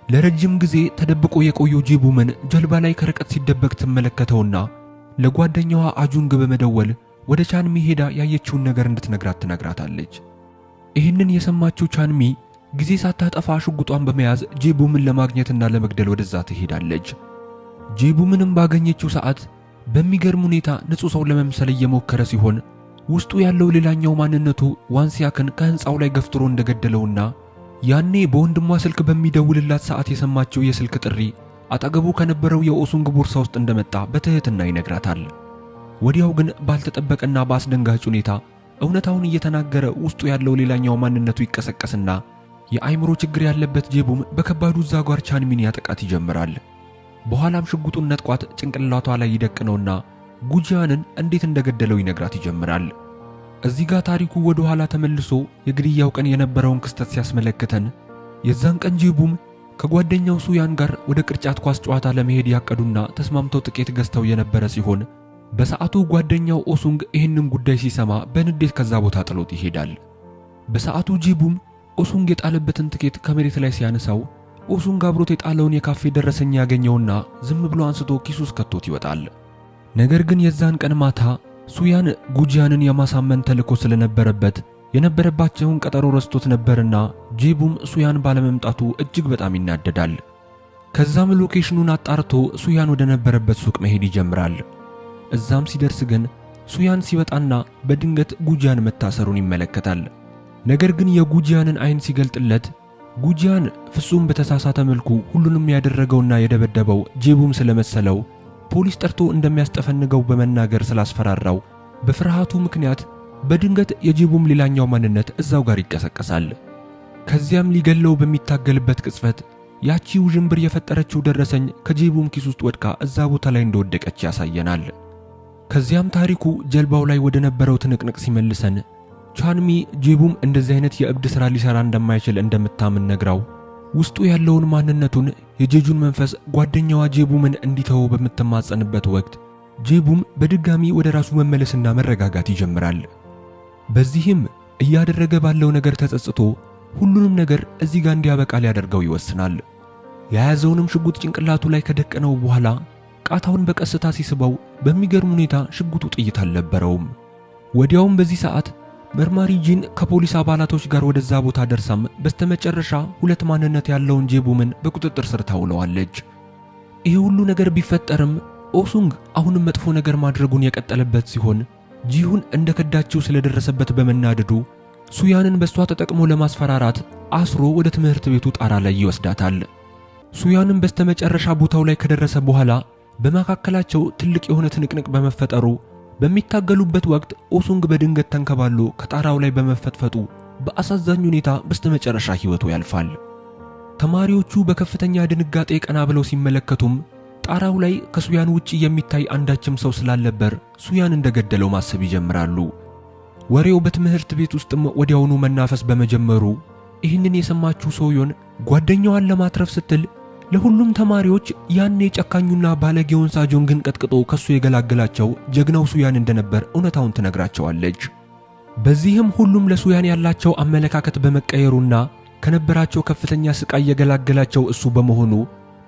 ለረጅም ጊዜ ተደብቆ የቆየው ጄቡምን ጀልባ ላይ ከርቀት ሲደበቅ ትመለከተውና ለጓደኛዋ አጁንግ በመደወል ወደ ቻንሚ ሄዳ ያየችውን ነገር እንድትነግራት ትነግራታለች። ይህንን የሰማችው ቻንሚ ጊዜ ሳታጠፋ ሽጉጧን በመያዝ ጄቡምን ለማግኘትና ለመግደል ወደዛ ትሄዳለች። ጄቡምንም ባገኘችው ሰዓት በሚገርም ሁኔታ ንጹህ ሰው ለመምሰል እየሞከረ ሲሆን ውስጡ ያለው ሌላኛው ማንነቱ ዋንሲያክን ከህንፃው ላይ ገፍትሮ እንደገደለውና ያኔ በወንድሟ ስልክ በሚደውልላት ሰዓት የሰማችው የስልክ ጥሪ አጠገቡ ከነበረው የኦሱንግ ቦርሳ ውስጥ እንደመጣ በትህትና ይነግራታል። ወዲያው ግን ባልተጠበቀና በአስደንጋጭ ሁኔታ እውነታውን እየተናገረ ውስጡ ያለው ሌላኛው ማንነቱ ይቀሰቀስና የአይምሮ ችግር ያለበት ጄቡም በከባዱ ዛጓር ቻንሚን ያጠቃት ይጀምራል። በኋላም ሽጉጡን ነጥቋት ጭንቅላቷ ላይ ይደቅነውና ጉጂያንን እንዴት እንደገደለው ይነግራት ይጀምራል። እዚህ ጋር ታሪኩ ወደ ኋላ ተመልሶ የግድያው ቀን የነበረውን ክስተት ሲያስመለክተን የዛን ቀን ጄቡም ከጓደኛው ሱያን ጋር ወደ ቅርጫት ኳስ ጨዋታ ለመሄድ ያቀዱና ተስማምተው ጥቂት ገዝተው የነበረ ሲሆን በሰዓቱ ጓደኛው ኦሱንግ ይህንን ጉዳይ ሲሰማ በንዴት ከዛ ቦታ ጥሎት ይሄዳል። በሰዓቱ ጄቡም ኦሱንግ የጣለበትን ትኬት ከመሬት ላይ ሲያነሳው ኦሱንግ አብሮት የጣለውን የካፌ ደረሰኝ ያገኘውና ዝም ብሎ አንስቶ ኪሱ ውስጥ ከቶት ይወጣል። ነገር ግን የዛን ቀን ማታ ሱያን ጉጂያንን የማሳመን ተልዕኮ ስለነበረበት የነበረባቸውን ቀጠሮ ረስቶት ነበርና ጄቡም ሱያን ባለመምጣቱ እጅግ በጣም ይናደዳል። ከዛም ሎኬሽኑን አጣርቶ ሱያን ወደ ነበረበት ሱቅ መሄድ ይጀምራል። እዛም ሲደርስ ግን ሱያን ሲወጣና በድንገት ጉጂያን መታሰሩን ይመለከታል። ነገር ግን የጉጂያንን አይን ሲገልጥለት ጉጂያን ፍጹም በተሳሳተ መልኩ ሁሉንም ያደረገውና የደበደበው ጄቡም ስለመሰለው ፖሊስ ጠርቶ እንደሚያስጠፈንገው በመናገር ስላስፈራራው በፍርሃቱ ምክንያት በድንገት የጄቡም ሌላኛው ማንነት እዛው ጋር ይቀሰቀሳል። ከዚያም ሊገለው በሚታገልበት ቅጽበት ያቺ ውዥንብር የፈጠረችው ደረሰኝ ከጄቡም ኪስ ውስጥ ወድቃ እዛ ቦታ ላይ እንደወደቀች ያሳየናል። ከዚያም ታሪኩ ጀልባው ላይ ወደ ነበረው ትንቅንቅ ሲመልሰን ቻንሚ ጄቡም እንደዚህ አይነት የእብድ ሥራ ሊሰራ እንደማይችል እንደምታምን ነግራው ውስጡ ያለውን ማንነቱን የጄጁን መንፈስ ጓደኛዋ ጄቡምን እንዲተው በምትማጸንበት ወቅት ጄቡም በድጋሚ ወደ ራሱ መመለስና መረጋጋት ይጀምራል። በዚህም እያደረገ ባለው ነገር ተጸጽቶ ሁሉንም ነገር እዚህ ጋር እንዲያበቃ ሊያደርገው ይወስናል። የያዘውንም ሽጉጥ ጭንቅላቱ ላይ ከደቀነው በኋላ ቃታውን በቀስታ ሲስበው በሚገርም ሁኔታ ሽጉጡ ጥይት አልነበረውም። ወዲያውም በዚህ ሰዓት መርማሪ ጂን ከፖሊስ አባላቶች ጋር ወደዛ ቦታ ደርሳም በስተመጨረሻ ሁለት ማንነት ያለውን ጄቡምን በቁጥጥር ስር ታውለዋለች። ይህ ሁሉ ነገር ቢፈጠርም ኦሱንግ አሁንም መጥፎ ነገር ማድረጉን የቀጠለበት ሲሆን ጂሁን እንደከዳችው ስለደረሰበት በመናደዱ ሱያንን በሷ ተጠቅሞ ለማስፈራራት አስሮ ወደ ትምህርት ቤቱ ጣራ ላይ ይወስዳታል። ሱያንን በስተመጨረሻ ቦታው ላይ ከደረሰ በኋላ በመካከላቸው ትልቅ የሆነ ትንቅንቅ በመፈጠሩ በሚታገሉበት ወቅት ኦሱንግ በድንገት ተንከባሎ ከጣራው ላይ በመፈጥፈጡ በአሳዛኝ ሁኔታ በስተመጨረሻ ሕይወቱ ያልፋል። ተማሪዎቹ በከፍተኛ ድንጋጤ ቀና ብለው ሲመለከቱም ጣራው ላይ ከሱያን ውጪ የሚታይ አንዳችም ሰው ስላልነበር ሱያን እንደገደለው ማሰብ ይጀምራሉ። ወሬው በትምህርት ቤት ውስጥም ወዲያውኑ መናፈስ በመጀመሩ ይህንን የሰማችው ሶዮን ጓደኛዋን ለማትረፍ ስትል ለሁሉም ተማሪዎች ያኔ ጨካኙና ባለጌውን ሳጆንግን ቀጥቅጦ ከሱ የገላገላቸው ጀግናው ሱያን እንደነበር እውነታውን ትነግራቸዋለች። በዚህም ሁሉም ለሱያን ያላቸው አመለካከት በመቀየሩና ከነበራቸው ከፍተኛ ስቃይ የገላገላቸው እሱ በመሆኑ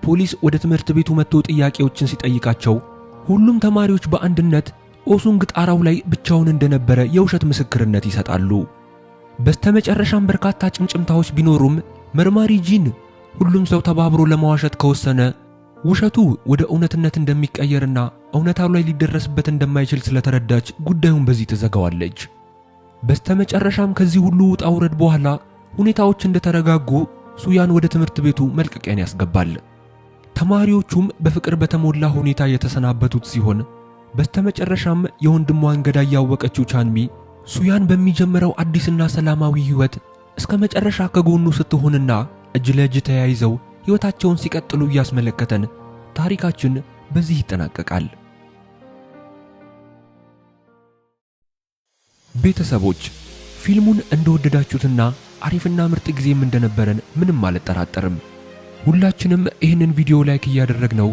ፖሊስ ወደ ትምህርት ቤቱ መጥቶ ጥያቄዎችን ሲጠይቃቸው ሁሉም ተማሪዎች በአንድነት ኦሱንግ ጣራው ላይ ብቻውን እንደነበረ የውሸት ምስክርነት ይሰጣሉ። በስተመጨረሻም በርካታ ጭምጭምታዎች ቢኖሩም መርማሪ ጂን ሁሉም ሰው ተባብሮ ለማዋሸት ከወሰነ ውሸቱ ወደ እውነትነት እንደሚቀየርና እውነታው ላይ ሊደረስበት እንደማይችል ስለተረዳች ጉዳዩን በዚህ ትዘጋዋለች። በስተመጨረሻም ከዚህ ሁሉ ውጣ ውረድ በኋላ ሁኔታዎች እንደተረጋጉ ሱያን ወደ ትምህርት ቤቱ መልቀቂያን ያስገባል። ተማሪዎቹም በፍቅር በተሞላ ሁኔታ የተሰናበቱት ሲሆን በስተመጨረሻም የወንድሟን ገዳይ ያወቀችው ቻንሚ ሱያን በሚጀምረው አዲስና ሰላማዊ ሕይወት እስከ መጨረሻ ከጎኑ ስትሆንና እጅ ለእጅ ተያይዘው ሕይወታቸውን ሲቀጥሉ እያስመለከተን ታሪካችን በዚህ ይጠናቀቃል። ቤተሰቦች ፊልሙን እንደወደዳችሁትና አሪፍና ምርጥ ጊዜም እንደነበረን ምንም አልጠራጠርም። ሁላችንም ይህንን ቪዲዮ ላይክ እያደረግነው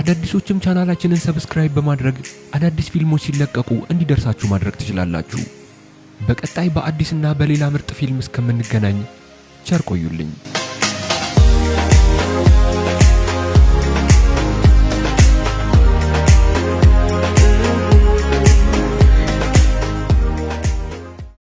አዳዲሶችም ቻናላችንን ሰብስክራይብ በማድረግ አዳዲስ ፊልሞች ሲለቀቁ እንዲደርሳችሁ ማድረግ ትችላላችሁ። በቀጣይ በአዲስና በሌላ ምርጥ ፊልም እስከምንገናኝ ቸር ቆዩልኝ።